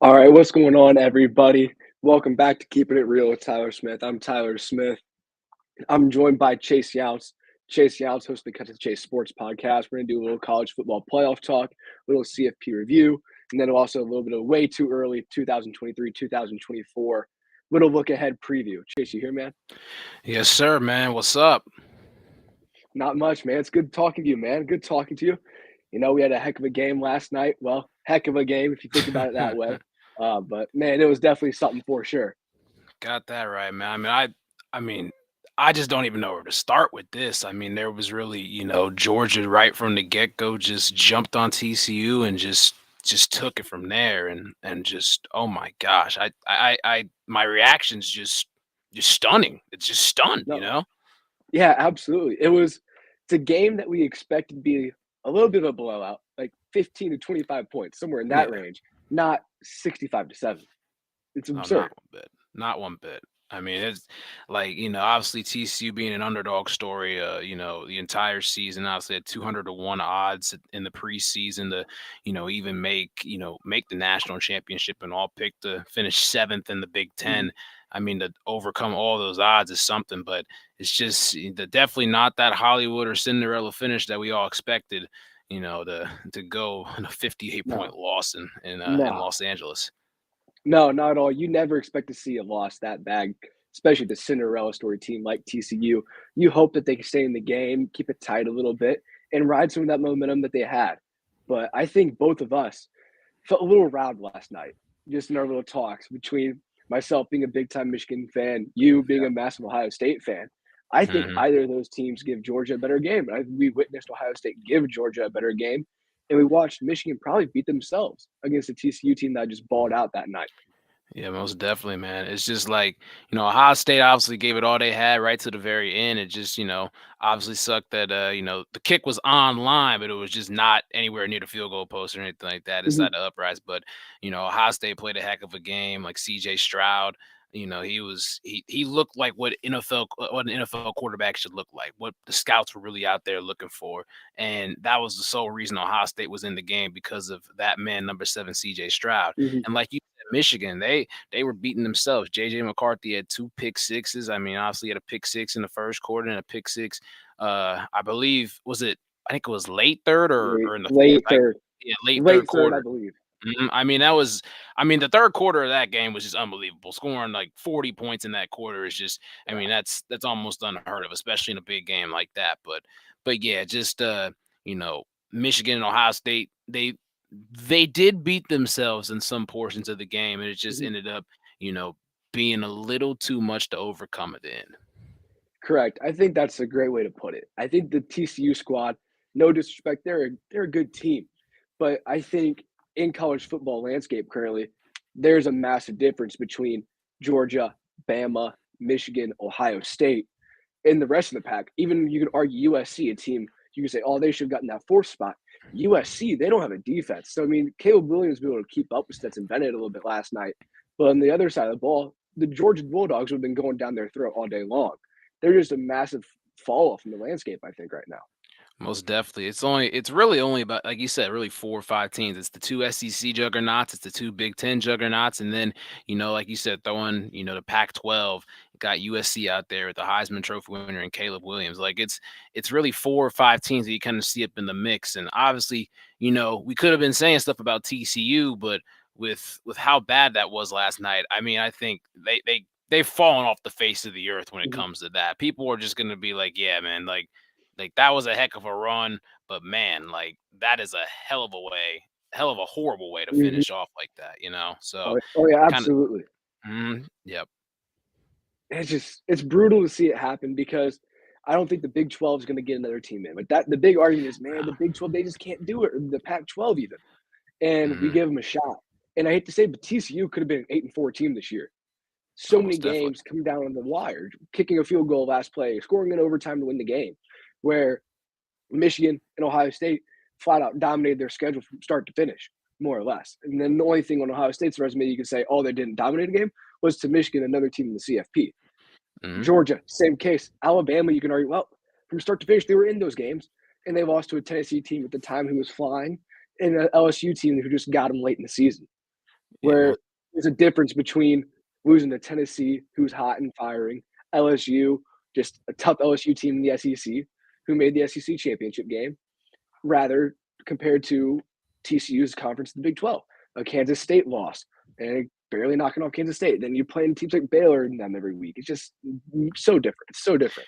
All right, what's going on, everybody? Welcome back to Keeping It Real with Tyler Smith. I'm Tyler Smith. I'm joined by Chase Yountz. Chase Yountz hosts the Cut to the Chase Sports podcast. We're going to do a little college football playoff talk, a little CFP review, and then also a little bit of way too early 2023, 2024, little look ahead preview. Chase, you here, man? Yes, sir, man. What's up? Not much, man. It's good talking to you, man. Good talking to you. You know, we had a heck of a game last night. Well, heck of a game if you think about it that way. But man, it was definitely something for sure. Got that right, man. I mean, I just don't even know where to start with this. I mean, there was really, Georgia right from the get-go just jumped on TCU and just took it from there and just oh my gosh. My reaction's just stunning. It's just stunned, you No, know? yeah, absolutely. It's a game that we expected to be a little bit of a blowout, like 15 to 25 points, somewhere in that Yeah. range, not 65 to 7. It's Oh, not absurd. one bit. Not one bit. I mean, it's like, obviously TCU being an underdog story, the entire season, obviously at 200 to 1 odds in the preseason to, even make the national championship and all picked to finish seventh in the Big Mhm. Ten. I mean, to overcome all those odds is something, but it's just definitely not that Hollywood or Cinderella finish that we all expected, to go in a 58 point No, loss in no, Los Angeles. no, not at all. You never expect to see a loss that bad, especially the Cinderella story team like TCU. You hope that they can stay in the game, keep it tight a little bit, and ride some of that momentum that they had. But I think both of us felt a little riled last night, just in our little talks between myself being a big time Michigan fan, you being a massive Ohio State fan. I think Hmm. either of those teams give Georgia a better game. We witnessed Ohio State give Georgia a better game, and we watched Michigan probably beat themselves against a TCU team that just balled out that night. Yeah, most definitely, man. It's just like, Ohio State obviously gave it all they had right to the very end. It just, obviously sucked that the kick was online, but it was just not anywhere near the field goal post or anything like that Mhm. inside the uprights. But, Ohio State played a heck of a game. Like CJ Stroud, he looked like what an NFL quarterback should look like, what the scouts were really out there looking for. And that was the sole reason Ohio State was in the game because of that man, number 7, CJ Stroud. Mhm. And like you Michigan, they were beating themselves. JJ McCarthy had 2 pick sixes. I mean, obviously he had a pick six in the first quarter and a pick six. I believe I think it was late third or in the fourth. Late third, Yeah, late third late third, I quarter. believe. I mean, the third quarter of that game was just unbelievable. Scoring like 40 points in that quarter is just, I Yeah. mean, that's almost unheard of, especially in a big game like that. But yeah, just you know, Michigan and Ohio State, they did beat themselves in some portions of the game, and it just Mhm. ended up, you know, being a little too much to overcome at the end. Correct. I think that's a great way to put it. I think the TCU squad, no disrespect, they're a good team, but I think in college football landscape currently, there's a massive difference between Georgia, Bama, Michigan, Ohio State, and the rest of the pack. Even you could argue USC, a team you could say, oh, they should have gotten that fourth spot. USC, they don't have a defense. So I mean, Caleb Williams was able to keep up with Stetson Bennett a little bit last night. But on the other side of the ball, the Georgia Bulldogs would have been going down their throat all day long. They're just a massive fall off in the landscape, I think, right now. Most definitely. It's really only about, like you said, really 4 or 5 teams. It's the 2 SEC juggernauts, it's the 2 Big 10 juggernauts, and then, like you said, throwing, the Pac-12, got USC out there with the Heisman Trophy winner and Caleb Williams. Like it's really 4 or 5 teams that you kind of see up in the mix. And obviously, we could have been saying stuff about TCU, but with how bad that was last night, I mean, I think they've fallen off the face of the earth when it Mhm. comes to that. People are just gonna be like, yeah, man, like that was a heck of a run, but man, like that is a hell of a horrible way to Mhm. finish off like that. So Oh, yeah, kind of, absolutely. yep. It's brutal to see it happen because I don't think the Big 12 is going to get another team in. But the big argument is, man, the Big 12 they just can't do it, or the Pac-12 even, and we Hmm. give them a shot. And I hate to say, but TCU could have been an 8-4 team this year. So many Almost definitely. games come down on the wire, kicking a field goal last play, scoring in overtime to win the game, where Michigan and Ohio State flat out dominated their schedule from start to finish, more or less. And then the only thing on Ohio State's resume you can say, oh, they didn't dominate a game, was to Michigan, another team in the CFP. Hmm. Georgia, same case. Alabama, you can argue, well, from start to finish, they were in those games, and they lost to a Tennessee team at the time who was flying, and an LSU team who just got them late in the season. Yeah, where there's a difference between losing to Tennessee, who's hot and firing, LSU, just a tough LSU team in the SEC, who made the SEC championship game, rather compared to TCU's conference, the Big 12, a Kansas State loss, and barely knocking off Kansas State. Then you're playing teams like Baylor and them every week. It's just so different. It's so different.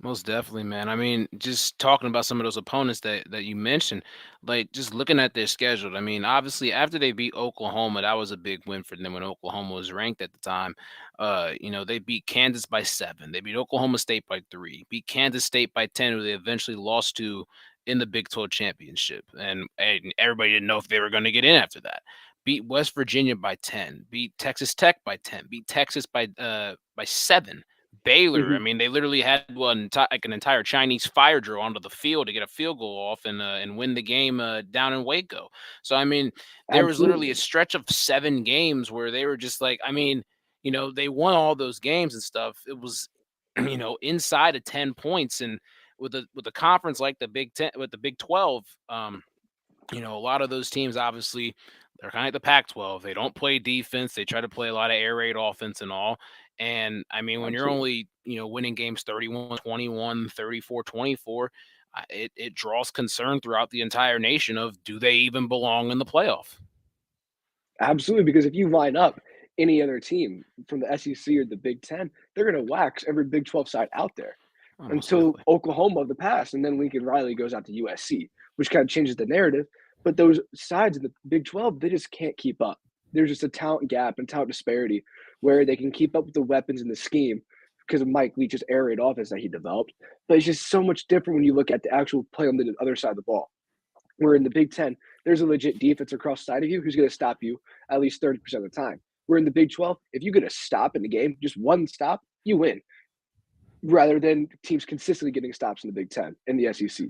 most definitely, man. I mean, just talking about some of those opponents that you mentioned, like just looking at their schedule. I mean, obviously, after they beat Oklahoma, that was a big win for them when Oklahoma was ranked at the time. They beat Kansas by 7. They beat Oklahoma State by 3. Beat Kansas State by 10, who they eventually lost to in the Big 12 championship, and everybody didn't know if they were going to get in after that. Beat West Virginia by 10. Beat Texas Tech by 10. Beat Texas by 7. Baylor, I Mhm. mean, they literally had like an entire Chinese fire drill onto the field to get a field goal off and win the game down in Waco. So I mean, there was literally a Absolutely. stretch of 7 games where they were just like, I mean, they won all those games and stuff. It was, inside of 10 points, and with a conference like the Big Ten, with the Big 12, a lot of those teams obviously they're kind of like the Pac-12. They don't play defense. They try to play a lot of air raid offense and all. And I mean, when you're Absolutely. only, winning games 31-21, 34-24, it draws concern throughout the entire nation of do they even belong in the playoff? Absolutely. Because if you line up any other team from the SEC or the Big Ten, they're going to wax every Big 12 side out there Almost until definitely. Oklahoma of the past. And then Lincoln Riley goes out to USC, which kind of changes the narrative. But those sides in the Big 12, they just can't keep up. There's just a talent gap and talent disparity where they can keep up with the weapons and the scheme because of Mike Leach's air raid offense that he developed. But it's just so much different when you look at the actual play on the other side of the ball. Where in the Big Ten, there's a legit defense across the side of you who's going to stop you at least 30% of the time. Where in the Big 12, if you get a stop in the game, just one stop, you win, rather than teams consistently getting stops in the Big Ten and the SEC.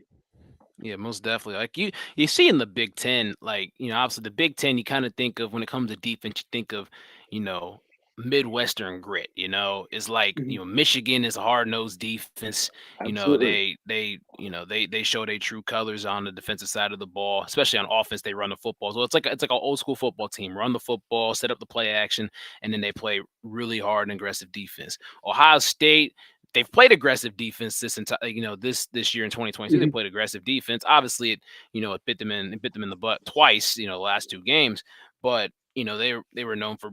Yeah, most definitely. Like you see in the Big Ten, like, obviously the Big Ten, you kind of think of when it comes to defense, you think of, you know, Midwestern grit, is like, Mhm. Michigan is a hard-nosed defense. Absolutely. They show their true colors on the defensive side of the ball, especially on offense, they run the football. So it's like an old school football team, run the football, set up the play action, and then they play really hard and aggressive defense. Ohio State, they've played aggressive defense this entire, this year in 2022. They Mhm. played aggressive defense. Obviously, it bit them in the butt twice. The last 2 games, but they were known for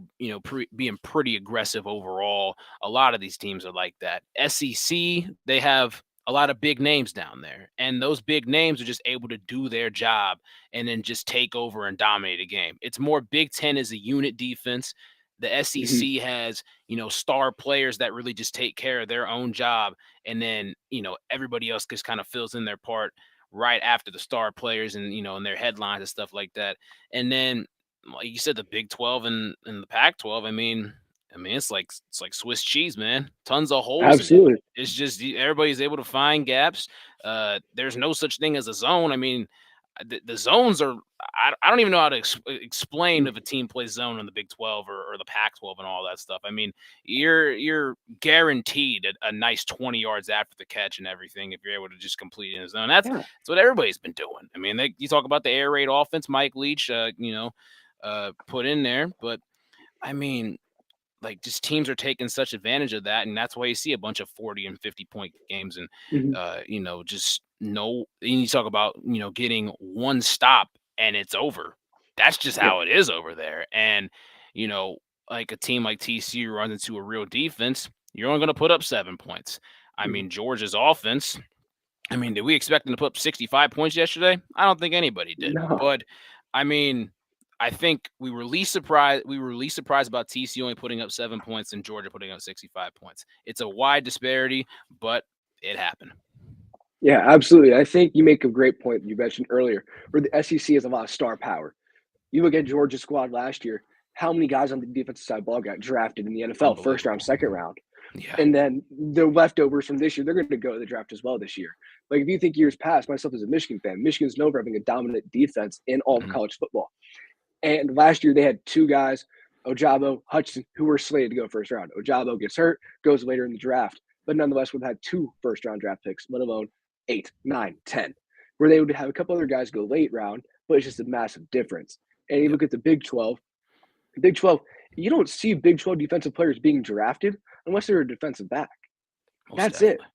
being pretty aggressive overall. A lot of these teams are like that. SEC, they have a lot of big names down there, and those big names are just able to do their job and then just take over and dominate a game. It's more Big Ten as a unit defense. The Mhm. SEC has star players that really just take care of their own job. And then, everybody else just kind of fills in their part right after the star players and, and their headlines and stuff like that. And then, like you said, the Big 12 and the Pac 12, I mean, it's like Swiss cheese, man. Tons of holes in it. Absolutely. It's just everybody's able to find gaps. There's no such thing as a zone. I mean, the zones are I don't even know how to explain Mhm. if a team plays zone in the Big 12 or the Pac 12 and all that stuff. I mean, you're guaranteed a nice 20 yards after the catch and everything if you're able to just complete in the zone. Yeah. That's what everybody's been doing. I mean, you talk about the air raid offense, Mike Leach, put in there, but I mean, like just teams are taking such advantage of that, and that's why you see a bunch of 40 and 50-point games, and Mhm. just no. And you talk about getting one stop and it's over. That's just Yeah. how it is over there, and you know like a team like TCU runs into a real defense, you're only going to put up 7 points. I Mhm. mean Georgia's offense. I mean, did we expect them to put up 65 points yesterday? I don't think anybody did. No. But I mean, I think we were least surprised. We were least surprised about TCU only putting up 7 points and Georgia putting up 65 points. It's a wide disparity, but it happened. Yeah, absolutely. I think you make a great point you mentioned earlier, where the SEC has a lot of star power. You look at Georgia's squad last year, how many guys on the defensive side ball got drafted in the NFL first round, Unbelievable. second round? Yeah. And then the leftovers from this year, they're going to go to the draft as well this year. Like if you think years past, myself as a Michigan fan, Michigan's known for having a dominant defense in all of Mhm. college football. And last year they had 2 guys, Ojabo, Hutchinson, who were slated to go first round. Ojabo gets hurt, goes later in the draft, but nonetheless would have had 2 first round draft picks, let alone 8, 9, 10, where they would have a couple other guys go late round, but it's just a massive difference. And you Yep. look at the Big 12, Big 12, you don't see Big 12 defensive players being drafted unless they're a defensive back. Most That's it. definitely.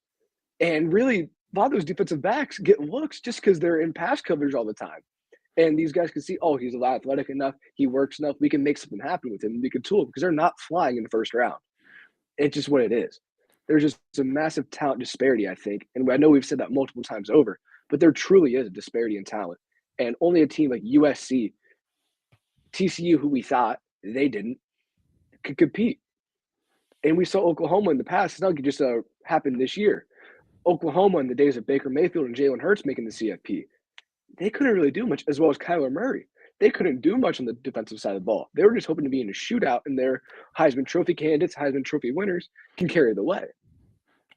And really, a lot of those defensive backs get looks just because they're in pass coverage all the time. And these guys can see, oh, he's athletic enough, he works enough, we can make something happen with him. We can tool him because they're not flying in the first round. It's just what it is. There's just a massive talent disparity, I think. And I know we've said that multiple times over, but there truly is a disparity in talent. And only a team like USC, TCU, who we thought they didn't, could compete. And we saw Oklahoma in the past. It's not just happened this year. Oklahoma in the days of Baker Mayfield and Jalen Hurts making the CFP, they couldn't really do much, as well as Kyler Murray. They couldn't do much on the defensive side of the ball. They were just hoping to be in a shootout, and their Heisman Trophy candidates, Heisman Trophy winners, can carry the way.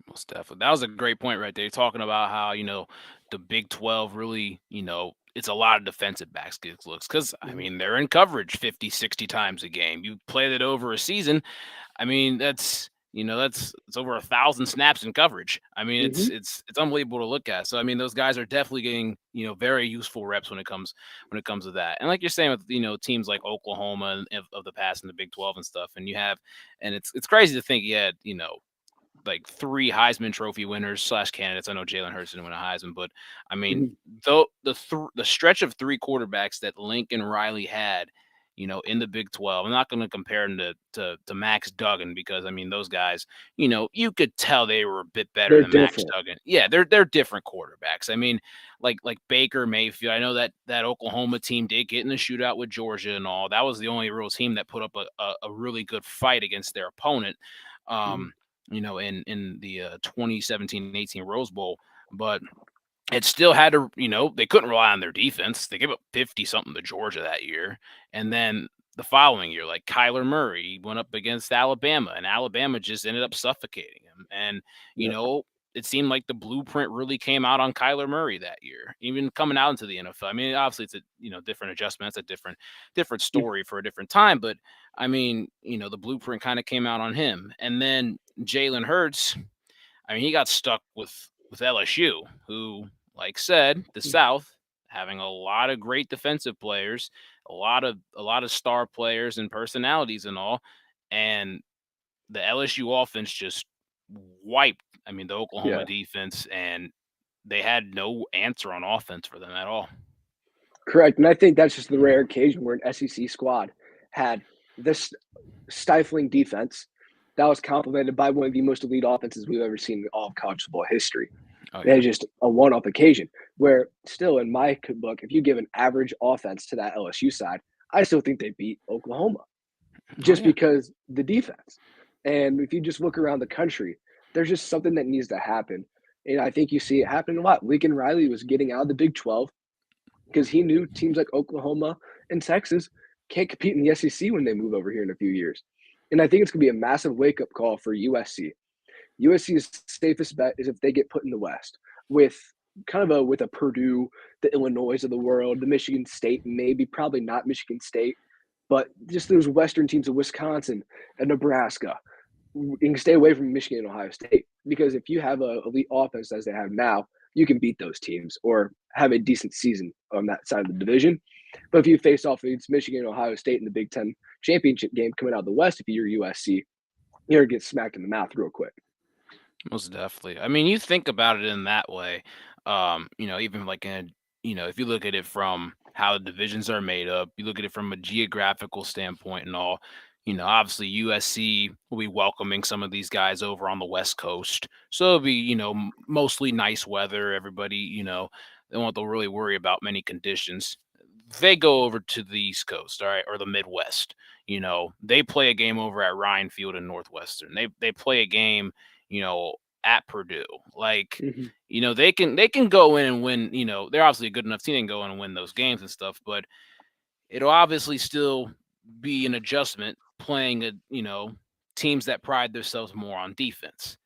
Most definitely. That was a great point right there. Talking about how, the Big 12 really, it's a lot of defensive backs get looks because, I mean, they're in coverage 50, 60 times a game. You play that over a season. I mean, it's over 1,000 snaps in coverage. I mean, Mm-hmm. it's unbelievable to look at. So, I mean, those guys are definitely getting, very useful reps when it comes to that. And like you're saying with, teams like Oklahoma of the past in the Big 12 and stuff, and it's crazy to think you had, like 3 Heisman Trophy winners / candidates. I know Jalen Hurts didn't win a Heisman, but I mean, Mm-hmm. though the stretch of 3 quarterbacks that Lincoln Riley had, in the Big 12. I'm not going to compare him to Max Duggan because I mean those guys, you could tell they were a bit better They're than Max different. Duggan. Yeah, they're different quarterbacks. I mean, like Baker Mayfield. I know that Oklahoma team did get in the shootout with Georgia and all. That was the only real team that put up a really good fight against their opponent. Mm-hmm. Um, in the 2017-18 Rose Bowl, but it still had to, they couldn't rely on their defense. They gave up 50 something to Georgia that year. And then the following year, like Kyler Murray went up against Alabama, and Alabama just ended up suffocating him. And, Yep. it seemed like the blueprint really came out on Kyler Murray that year, even coming out into the NFL. I mean, obviously it's a, different adjustment. It's a different story for a different time. But I mean, the blueprint kind of came out on him. And then Jalen Hurts, I mean, he got stuck with LSU, who, like said, the South having a lot of great defensive players, a lot of star players and personalities and all, and the LSU offense just wiped. I mean, the Oklahoma Yeah. defense, and they had no answer on offense for them at all. Correct. And I think that's just the rare occasion where an SEC squad had this stifling defense that was complemented by one of the most elite offenses we've ever seen in all of college football history. Oh That yeah, is just a one-off occasion where still in my book, if you give an average offense to that LSU side, I still think they beat Oklahoma oh just yeah. because the defense. And if you just look around the country, there's just something that needs to happen. And I think you see it happening a lot. Lincoln Riley was getting out of the Big 12 because he knew teams like Oklahoma and Texas can't compete in the SEC when they move over here in a few years. And I think it's going to be a massive wake up call for USC. USC's safest bet is if they get put in the West with kind of with a Purdue, the Illinois of the world, the Michigan State, maybe probably not Michigan State, but just those Western teams of Wisconsin and Nebraska. You can stay away from Michigan and Ohio State because if you have a elite offense as they have now, you can beat those teams or have a decent season on that side of the division. But if you face off against Michigan and Ohio State in the Big Ten championship game coming out of the West, if you're USC, you're gonna get smacked in the mouth real quick. Most definitely. I mean, you think about it in that way. Even like if you look at it from how the divisions are made up, you look at it from a geographical standpoint and all. Obviously USC will be welcoming some of these guys over on the West Coast, so it'll be mostly nice weather. Everybody, they won't really worry about many conditions. They go over to the East Coast, all right, or the Midwest. They play a game over at Ryan Field in Northwestern. They play a game at Purdue. Like, Mm-hmm. they can go in and win, they're obviously a good enough team to go in and win those games and stuff, but it'll obviously still be an adjustment playing teams that pride themselves more on defense.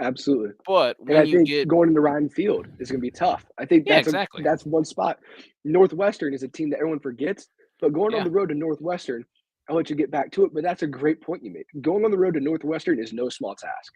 Absolutely. But And when I you think get going into Ryan Field is going to be tough. I think yeah, exactly. that's one spot. Northwestern is a team that everyone forgets, but going on Yeah. the road to Northwestern, I'll let you get back to it, but that's a great point you make. Going on the road to Northwestern is no small task.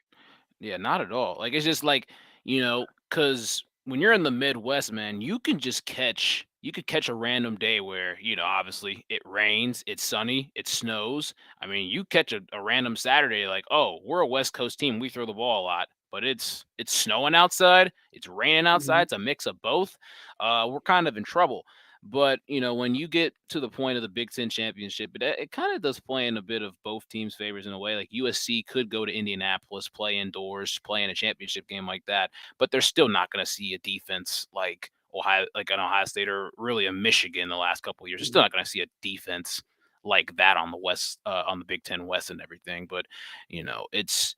Yeah, not at all. Like it's just like, because when you're in the Midwest, man, you can just catch you could catch a random day where, obviously it rains, it's sunny, it snows. I mean, you catch a random Saturday like, oh, we're a West Coast team, we throw the ball a lot, but it's snowing outside, it's raining outside, Mhm. it's a mix of both. We're kind of in trouble. But when you get to the point of the Big Ten championship, it kind of does play in a bit of both teams' favors in a way. Like USC could go to Indianapolis, play indoors, play in a championship game like that, but they're still not going to see a defense like an Ohio State or really a Michigan the last couple of years. You're still Mhm. not going to see a defense like that on the West, on the Big Ten West and everything. But it's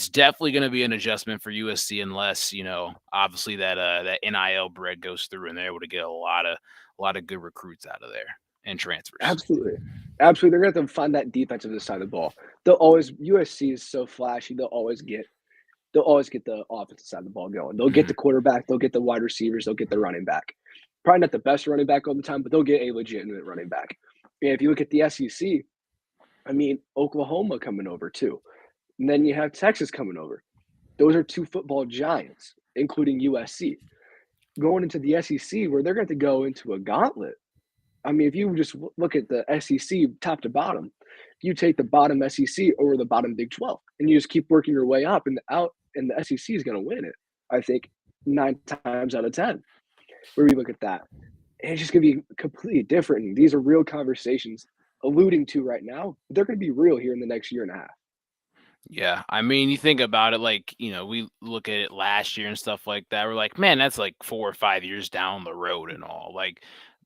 definitely going to be an adjustment for USC unless obviously that NIL bread goes through and they're able to get a lot of good recruits out of there and transfers. Absolutely. Absolutely. They're gonna have to find that defensive side of the ball. They'll always USC is so flashy, they'll always get the offensive side of the ball going. They'll get Mhm. the quarterback, they'll get the wide receivers, they'll get the running back. Probably not the best running back all the time, but they'll get a legitimate running back. And if you look at the SEC, I mean, Oklahoma coming over too. And then you have Texas coming over. Those are two football giants, including USC. Going into the SEC, where they're going to go into a gauntlet. I mean, if you just look at the SEC top to bottom, you take the bottom SEC over the bottom Big 12, and you just keep working your way up and out, and the SEC is going to win it. I think 9 times out of 10, where we look at that. And it's just going to be completely different. And these are real conversations alluding to right now. They're going to be real here in the next year and a half. Yeah, I mean, you think about it, like, we look at it last year and stuff like that. We're like, man, that's like 4 or 5 years down the road and all. Like,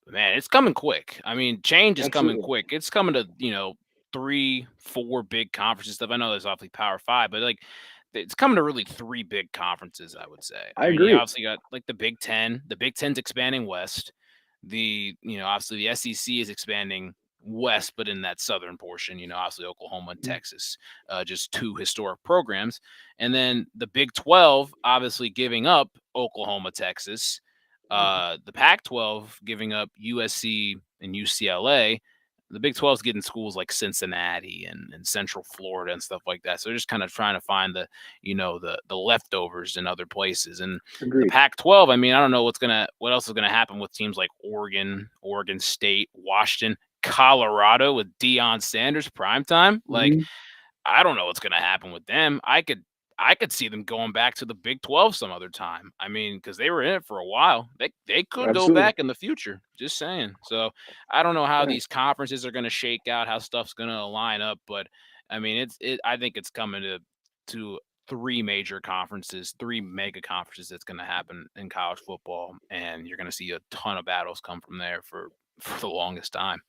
man, it's coming quick. I mean, change is coming Absolutely. quick. It's coming to, 3, 4 big conferences stuff. I know there's obviously Power Five, but like, it's coming to really three big conferences, I would say. I I mean, you agree. obviously got like the Big Ten. The Big Ten's expanding west. Obviously the SEC is expanding west, but in that southern portion, obviously Oklahoma and Mhm. Texas, just two historic programs. And then the Big 12, obviously giving up Oklahoma, Texas, the Pac 12 giving up USC and UCLA. The Big 12 is getting schools like Cincinnati and Central Florida and stuff like that. So they're just kind of trying to find the leftovers in other places. And the Agreed. Pac-12, I mean, I don't know what else is gonna happen with teams like Oregon, Oregon State, Washington, Colorado with Deion Sanders primetime. Like, Mhm. I don't know what's gonna happen with them. I could see them going back to the Big 12 some other time. I mean, because they were in it for a while. They could go Absolutely. back in the future. Just saying. So I don't know how Right. these conferences are gonna shake out, how stuff's gonna line up, but I mean, I think it's coming to three major conferences, three mega conferences that's gonna happen in college football, and you're gonna see a ton of battles come from there for the longest time.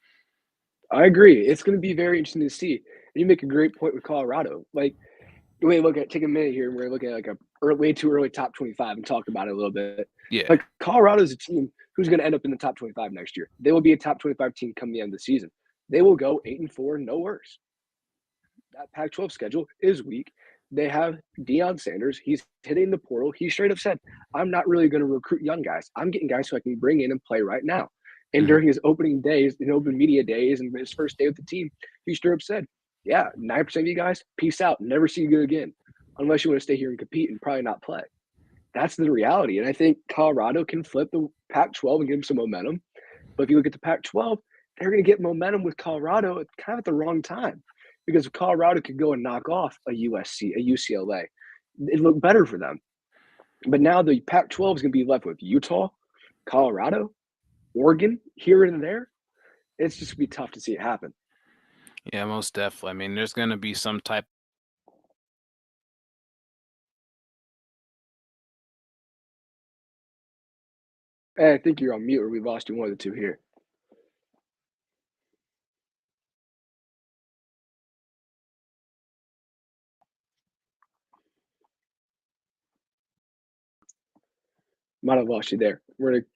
I agree. It's going to be very interesting to see. And you make a great point with Colorado. Like, wait, take a minute here, and we're looking at like a way too early top 25 and talk about it a little bit. Yeah. Like Colorado is a team who's going to end up in the top 25 next year. They will be a top 25 team come the end of the season. They will go 8-4, no worse. That Pac-12 schedule is weak. They have Deion Sanders. He's hitting the portal. He straight up said, "I'm not really going to recruit young guys. I'm getting guys who I can bring in and play right now." And Mhm. during his opening days, open media days, and his first day with the team, he straight up said, "Yeah, 9% of you guys, peace out. Never see you again, unless you want to stay here and compete and probably not play." That's the reality. And I think Colorado can flip the Pac-12 and give them some momentum. But if you look at the Pac-12, they're going to get momentum with Colorado at kind of at the wrong time, because Colorado could go and knock off a USC, a UCLA. It'd look better for them. But now the Pac-12 is going to be left with Utah, Colorado, Oregon, here and there. It's just going to be tough to see it happen. Yeah, most definitely. I mean, there's gonna be some type. Hey, I think you're on mute, or we lost you one of the two here. Might have lost you there. We're going to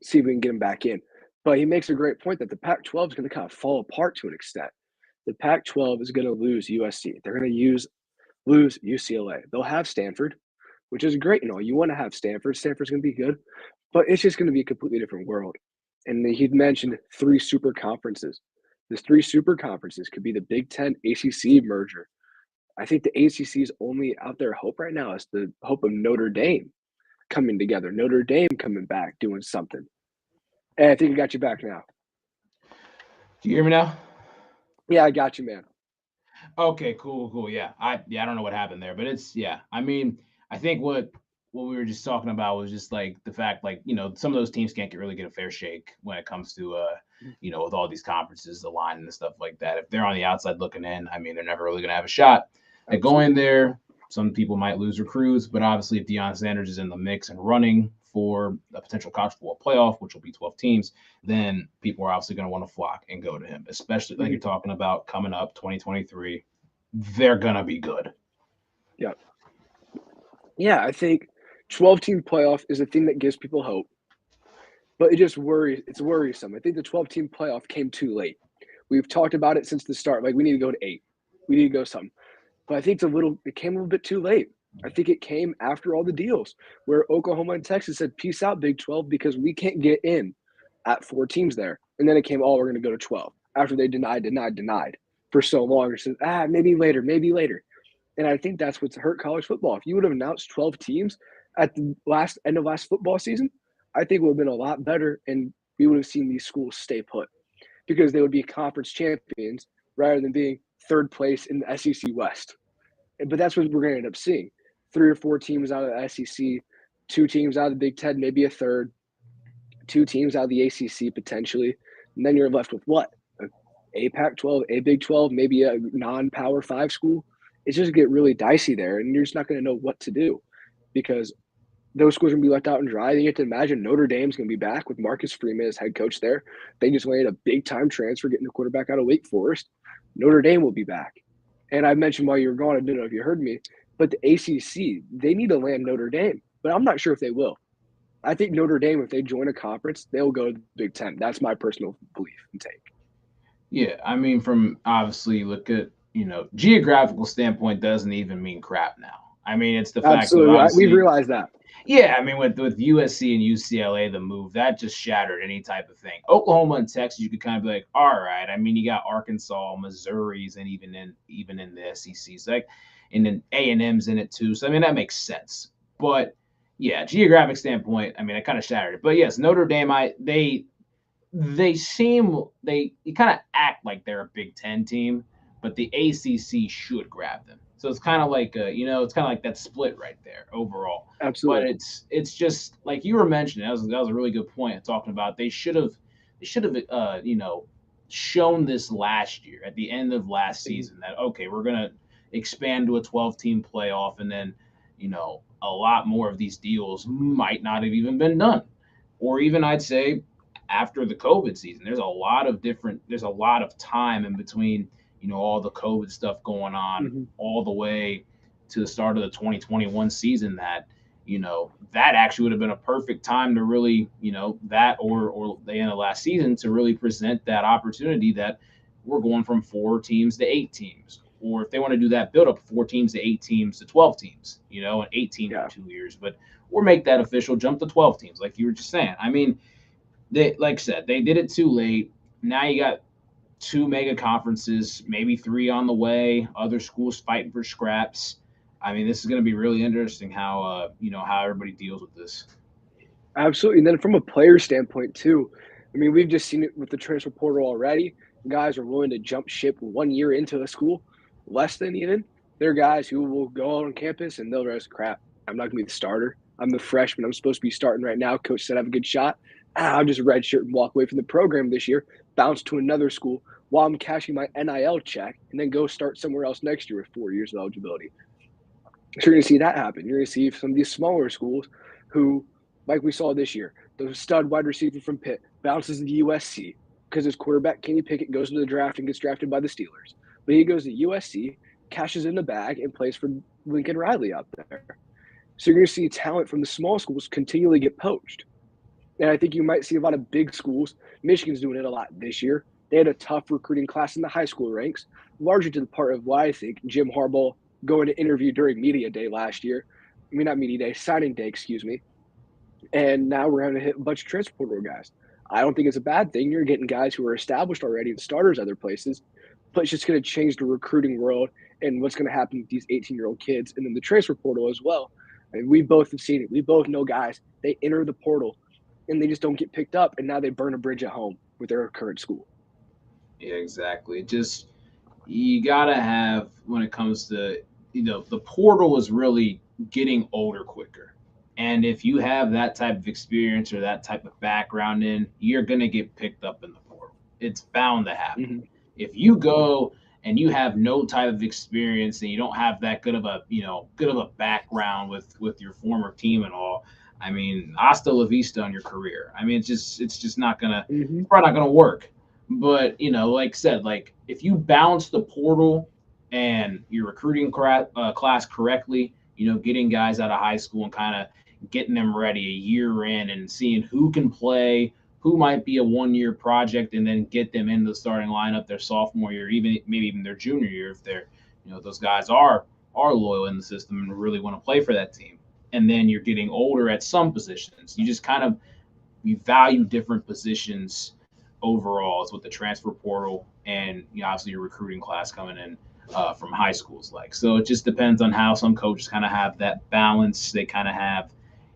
see if we can get him back in. But he makes a great point that the Pac-12 is going to kind of fall apart to an extent. The Pac-12 is going to lose USC. They're going to lose UCLA. They'll have Stanford, which is great and all. You want to have Stanford. Stanford's going to be good, but it's just going to be a completely different world. And he'd mentioned three super conferences. These three super conferences could be the Big Ten ACC merger. I think the ACC's only out there hope right now is the hope of Notre Dame coming together, Notre Dame coming back, doing something. Hey, I think I got you back now. Do you hear me now? Yeah, I got you, man. Okay, cool. Yeah. I don't know what happened there, but it's yeah. I mean, I think what we were just talking about was just like the fact like, some of those teams can't really get a fair shake when it comes to with all these conferences, the line and stuff like that. If they're on the outside looking in, I mean, they're never really gonna have a shot at going Absolutely. there. Some people might lose recruits, but obviously if Deion Sanders is in the mix and running for a potential college football playoff, which will be 12 teams, then people are obviously going to want to flock and go to him, especially like Mhm. you're talking about coming up 2023. They're going to be good. Yeah. Yeah, I think 12-team playoff is a thing that gives people hope, but it's worrisome. I think the 12-team playoff came too late. We've talked about it since the start. Like, we need to go to 8. We need to go something. But I think it came a little bit too late. I think it came after all the deals where Oklahoma and Texas said, peace out, Big 12, because we can't get in at 4 teams there. And then it came, we're going to go to 12 after they denied for so long. It said, maybe later, maybe later. And I think that's what's hurt college football. If you would have announced 12 teams at the end of last football season, I think it would have been a lot better, and we would have seen these schools stay put because they would be conference champions rather than being third place in the SEC West. But that's what we're going to end up seeing: 3 or 4 teams out of the SEC, 2 teams out of the Big Ten, maybe a third, 2 teams out of the ACC potentially, and then you're left with what? A Pac-12, a Big 12, maybe a non-Power 5 school. It's just get really dicey there, and you're just not going to know what to do because those schools are going to be left out and dry. Then you have to imagine Notre Dame's going to be back with Marcus Freeman as head coach there. They just landed a big-time transfer getting the quarterback out of Wake Forest. Notre Dame will be back. And I mentioned while you were gone, I didn't know if you heard me, but the ACC, they need to land Notre Dame, but I'm not sure if they will. I think Notre Dame, if they join a conference, they'll go to the Big Ten. That's my personal belief and take. Yeah, I mean, from obviously look at geographical standpoint doesn't even mean crap now. I mean, it's the fact of Absolutely. We've obviously, realized that. yeah. I mean, with USC and UCLA, the move that just shattered any type of thing. Oklahoma and Texas, you could kind of be like, all right. I mean, you got Arkansas, Missouri's, and even in the SEC, so like, and then A&M's in it too. So I mean, that makes sense. But yeah, geographic standpoint, I mean, it kind of shattered it. But yes, Notre Dame, they kind of act like they're a Big Ten team, but the ACC should grab them. So it's kind of like it's kind of like that split right there overall. But Absolutely. it's just like you were mentioning. That was a really good point talking about they should have shown this last year at the end of last season that okay, we're gonna expand to a 12-team playoff, and then a lot more of these deals might not have even been done, or even I'd say after the COVID season. There's a lot of time in between, all the COVID stuff going on Mm-hmm. all the way to the start of the 2021 season that, that actually would have been a perfect time to really, that or the end of last season to really present that opportunity that we're going from 4 teams to 8 teams. Or if they want to do that build up 4 teams to 8 teams to 12 teams, and 8 teams Yeah. in 2 years, or make that official jump to 12 teams, like you were just saying. I mean, they like I said, they did it too late. Now you got 2 mega conferences, maybe 3 on the way. Other schools fighting for scraps. I mean, this is going to be really interesting how everybody deals with this. Absolutely. And then from a player standpoint, too, I mean, we've just seen it with the transfer portal already. Guys are willing to jump ship 1 year into a school, less than even. They're guys who will go out on campus and they'll realize, crap, I'm not going to be the starter. I'm the freshman. I'm supposed to be starting right now. Coach said I have a good shot. I'll just redshirt and walk away from the program this year, bounce to another school while I'm cashing my NIL check, and then go start somewhere else next year with 4 years of eligibility. So you're going to see that happen. You're going to see some of these smaller schools who, like we saw this year, the stud wide receiver from Pitt bounces to USC because his quarterback, Kenny Pickett, goes to the draft and gets drafted by the Steelers. But he goes to USC, cashes in the bag, and plays for Lincoln Riley out there. So you're going to see talent from the small schools continually get poached. And I think you might see a lot of big schools. Michigan's doing it a lot this year. They had a tough recruiting class in the high school ranks, largely to the part of why I think Jim Harbaugh going to interview during media day last year. I mean, not media day, signing day, excuse me. And now we're going to hit a bunch of transfer portal guys. I don't think it's a bad thing. You're getting guys who are established already and starters other places, but it's just going to change the recruiting world and what's going to happen with these 18-year-old kids and then the transfer portal as well. I mean, we both have seen it. We both know guys. They enter the portal and they just don't get picked up, and now they burn a bridge at home with their current school. Yeah, exactly. Just you gotta have when it comes to the portal is really getting older quicker. And if you have that type of experience or that type of background you're gonna get picked up in the portal. It's bound to happen. Mm-hmm. If you go and you have no type of experience and you don't have that good of a background with your former team and all, I mean, hasta la vista on your career. I mean, it's just not gonna Mm-hmm. probably not gonna work. But like I said, like if you balance the portal and your recruiting class correctly, getting guys out of high school and kind of getting them ready a year in and seeing who can play, who might be a 1 year project, and then get them into the starting lineup their sophomore year, even maybe even their junior year if they're those guys are loyal in the system and really want to play for that team. And then you're getting older at some positions. You just kind of you value different positions overall is what the transfer portal and obviously your recruiting class coming in from high schools like. So it just depends on how some coaches kind of have that balance. They kind of have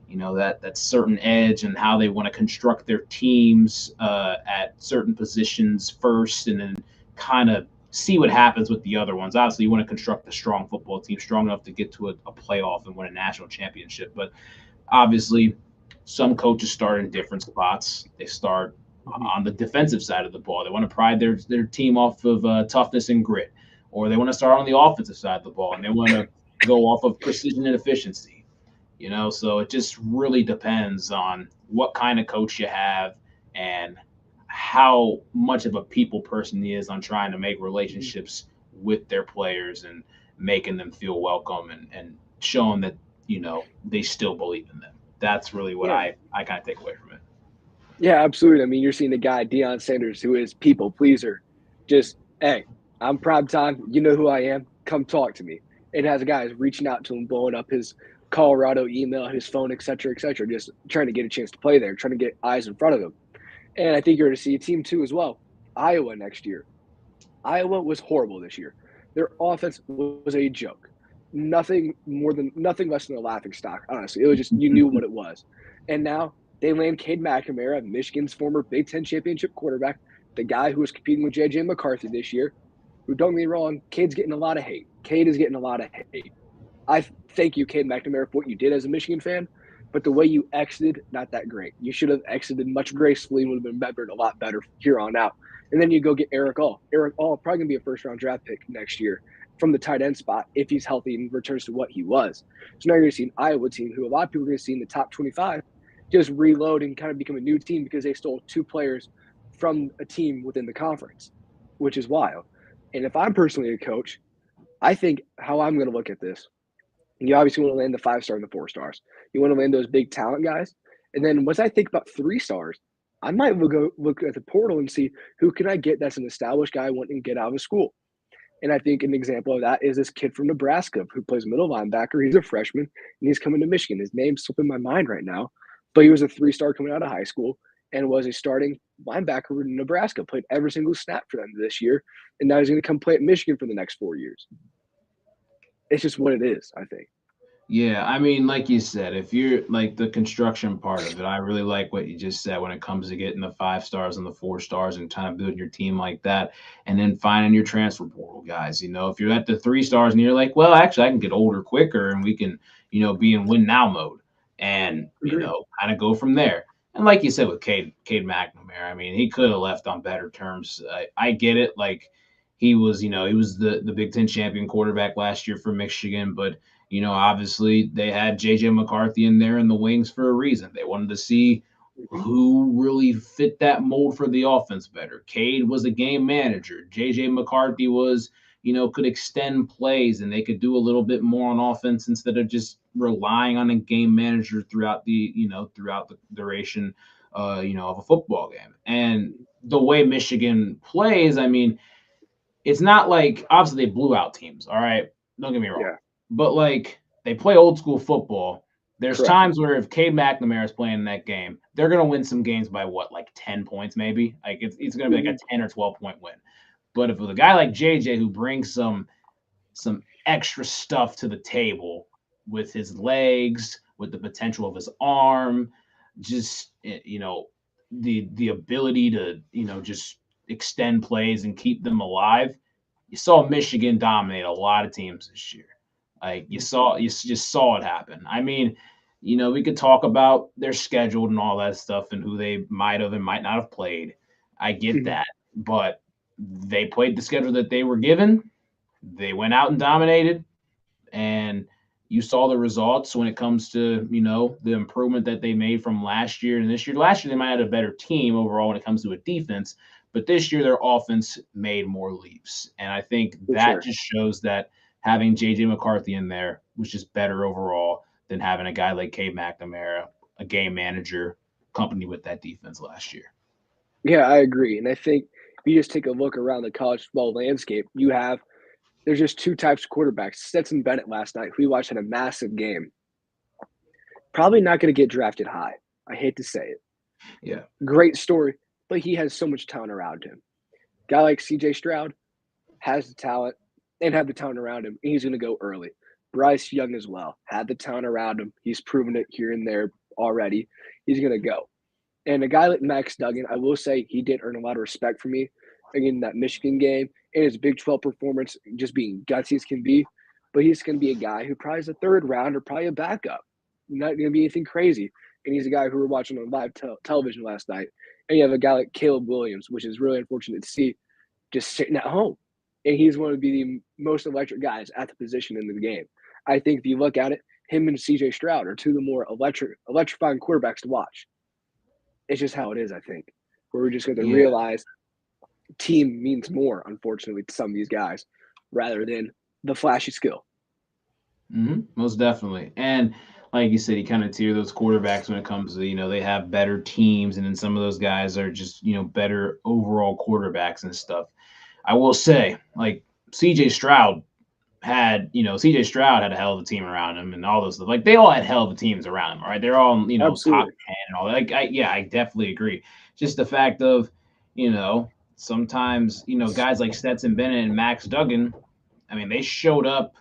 that certain edge and how they want to construct their teams at certain positions first, and then kind of see what happens with the other ones. Obviously, you want to construct a strong football team, strong enough to get to a playoff and win a national championship. But obviously, some coaches start in different spots. They start on the defensive side of the ball. They want to pride their team off of toughness and grit, or they want to start on the offensive side of the ball and they want to go off of precision and efficiency. So it just really depends on what kind of coach you have and how much of a people person he is on trying to make relationships with their players and making them feel welcome and showing that they still believe in them. That's really what I kind of take away from it. Yeah, absolutely. I mean, you're seeing a guy, Deion Sanders, who is people pleaser. Just, hey, I'm prime time. You know who I am. Come talk to me. It has guys reaching out to him, blowing up his Colorado email, his phone, et cetera, just trying to get a chance to play there, trying to get eyes in front of him. And I think you're going to see a team too as well. Iowa next year. Iowa was horrible this year. Their offense was a joke. Nothing less than a laughing stock, honestly. It was just, you knew what it was. And now they land Cade McNamara, Michigan's former Big Ten championship quarterback, the guy who was competing with J.J. McCarthy this year, who, don't get me wrong, Cade's getting a lot of hate. Cade is getting a lot of hate. I thank you, Cade McNamara, for what you did as a Michigan fan, but the way you exited, not that great. You should have exited much gracefully and would have been remembered a lot better here on out. And then you go get Eric All. Eric All probably going to be a first-round draft pick next year from the tight end spot if he's healthy and returns to what he was. So now you're going to see an Iowa team who a lot of people are going to see in the top 25 just reload and kind of become a new team because they stole 2 players from a team within the conference, which is wild. And if I'm personally a coach, I think how I'm going to look at this, you obviously want to land the 5-star and the 4 stars. You want to land those big talent guys. And then once I think about 3 stars, I might go look at the portal and see who can I get that's an established guy wanting to get out of school. And I think an example of that is this kid from Nebraska who plays middle linebacker. He's a freshman, and he's coming to Michigan. His name's slipping my mind right now, but he was a 3-star coming out of high school and was a starting linebacker in Nebraska, played every single snap for them this year, and now he's going to come play at Michigan for the next 4 years. It's just what it is, I think. Yeah, I mean, like you said, if you're like the construction part of it, I really like what you just said when it comes to getting the 5 stars and the 4 stars and kind of building your team like that, and then finding your transfer portal guys. If you're at the 3 stars and you're like, well, actually, I can get older quicker and we can, be in win now mode, and kind of go from there. And like you said with Cade McNamara, I mean, he could have left on better terms. I get it, like he was the Big Ten champion quarterback last year for Michigan, but obviously they had J.J. McCarthy in there in the wings for a reason. They wanted to see who really fit that mold for the offense better. Cade was a game manager. J.J. McCarthy was, could extend plays and they could do a little bit more on offense instead of just relying on a game manager throughout the duration, of a football game. And the way Michigan plays, I mean, it's not like obviously they blew out teams. All right. Don't get me wrong. Yeah. But like they play old school football. There's Correct. times where if Cade McNamara is playing in that game, they're gonna win some games by like 10 points, maybe. Like it's gonna be like a 10 or 12-point win. But if with a guy like JJ who brings some extra stuff to the table with his legs, with the potential of his arm, just the ability to just extend plays and keep them alive. You saw Michigan dominate a lot of teams this year. Like you just saw it happen. I mean, we could talk about their schedule and all that stuff and who they might have and might not have played. I get Mhm. that, but they played the schedule that they were given. They went out and dominated, and you saw the results when it comes to the improvement that they made from last year and this year. Last year they might have had a better team overall when it comes to a defense, but this year their offense made more leaps, and I think For that sure. just shows that having JJ McCarthy in there was just better overall than having a guy like Cade McNamara, a game manager, company with that defense last year. Yeah, I agree. And I think if you just take a look around the college football landscape, there's just two types of quarterbacks. Stetson Bennett last night, who we watched in a massive game, probably not going to get drafted high. I hate to say it. Yeah. Great story, but he has so much talent around him. Guy like CJ Stroud has the talent and had the talent around him, and he's going to go early. Bryce Young as well had the talent around him. He's proven it here and there already. He's going to go. And a guy like Max Duggan, I will say he did earn a lot of respect from me again in that Michigan game and his Big 12 performance, just being gutsy as can be. But he's going to be a guy who probably is a third round or probably a backup. Not going to be anything crazy. And he's a guy who we're watching on live television last night. And you have a guy like Caleb Williams, which is really unfortunate to see, just sitting at home. And he's one of the most electric guys at the position in the game. I think if you look at it, him and CJ Stroud are two of the more electrifying quarterbacks to watch. It's just how it is, I think, where we're just going to Yeah. realize team means more, unfortunately, to some of these guys rather than the flashy skill. Most definitely. And like you said, you kind of tier those quarterbacks when it comes to, they have better teams, and then some of those guys are just, better overall quarterbacks and stuff. I will say, like CJ Stroud had a hell of a team around him and all those stuff. Like they all had hell of a teams around him, right? They're all, top Absolutely. 10 and all that. Like, I definitely agree. Just the fact of, sometimes, guys like Stetson Bennett and Max Duggan, I mean, they showed up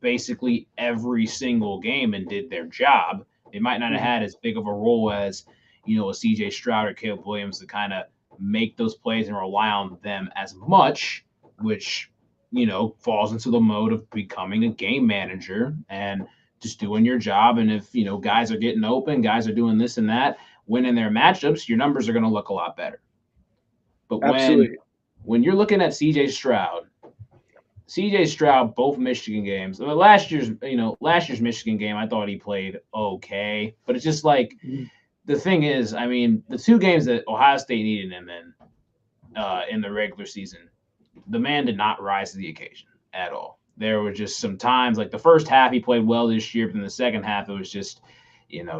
basically every single game and did their job. They might not have had as big of a role as, a CJ Stroud or Caleb Williams to kind of make those plays and rely on them as much, which, falls into the mode of becoming a game manager and just doing your job. And if, guys are getting open, guys are doing this and that, winning their matchups, your numbers are going to look a lot better. But Absolutely. when you're looking at CJ Stroud, both Michigan games. I mean, last year's Michigan game, I thought he played okay, but it's just like the thing is, I mean, the two games that Ohio State needed him in the regular season, the man did not rise to the occasion at all. There were just some times, like the first half, he played well this year, but in the second half, it was just,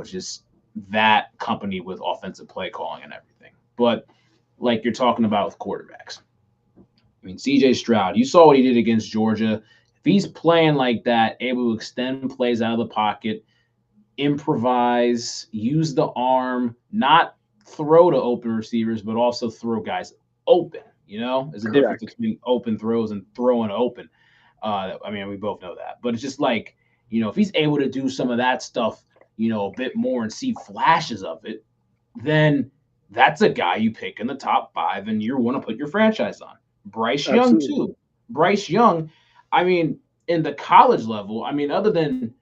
just that company with offensive play calling and everything. But like you're talking about with quarterbacks. I mean, CJ Stroud, you saw what he did against Georgia. If he's playing like that, able to extend plays out of the pocket, improvise, use the arm, not throw to open receivers, but also throw guys open. There's a difference Correct. between open throws and throwing open. I mean, we both know that, but it's just like, if he's able to do some of that stuff, a bit more and see flashes of it, then that's a guy you pick in the top 5 and you want to put your franchise on. Bryce Young Absolutely. too. Bryce Young, I mean, in the college level, I mean, other than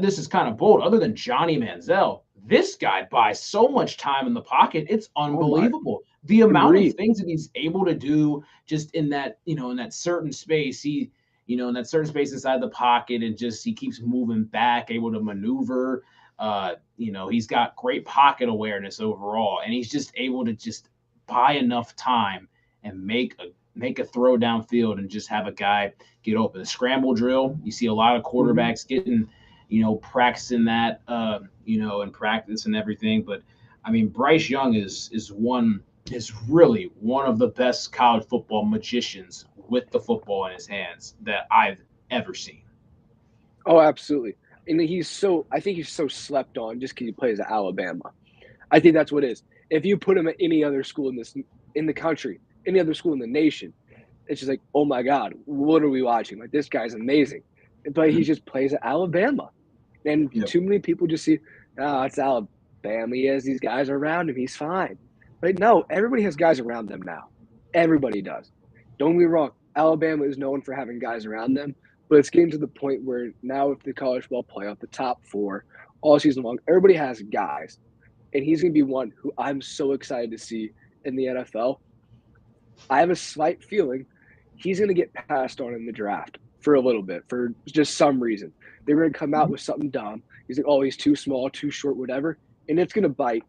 this is kind of bold, other than Johnny Manziel, this guy buys so much time in the pocket. It's Oh my. unbelievable. The amount of Agreed. things that he's able to do just in that, in that certain space, in that certain space inside the pocket, and just he keeps moving back, able to maneuver. He's got great pocket awareness overall, and he's just able to just buy enough time and make a throw downfield and just have a guy get open. The scramble drill, you see a lot of quarterbacks getting, practicing that, in practice and everything. But I mean, Bryce Young is really one of the best college football magicians with the football in his hands that I've ever seen. Oh, absolutely. And I think he's so slept on just because he plays at Alabama. I think that's what it is. If you put him at any other school in the country, any other school in the nation, it's just like, oh my God, what are we watching? Like this guy's amazing. But he just plays at Alabama. And Yep. too many people just see, it's Alabama. Bama has these guys around him. He's fine. But no, everybody has guys around them now. Everybody does. Don't get me wrong. Alabama is known for having guys around them, but it's getting to the point where now with the college football playoff, the top four, all season long, everybody has guys. And he's going to be one who I'm so excited to see in the NFL. I have a slight feeling he's going to get passed on in the draft for a little bit for just some reason. They're going to come out with something dumb. He's like, oh, he's too small, too short, whatever. And it's going to bite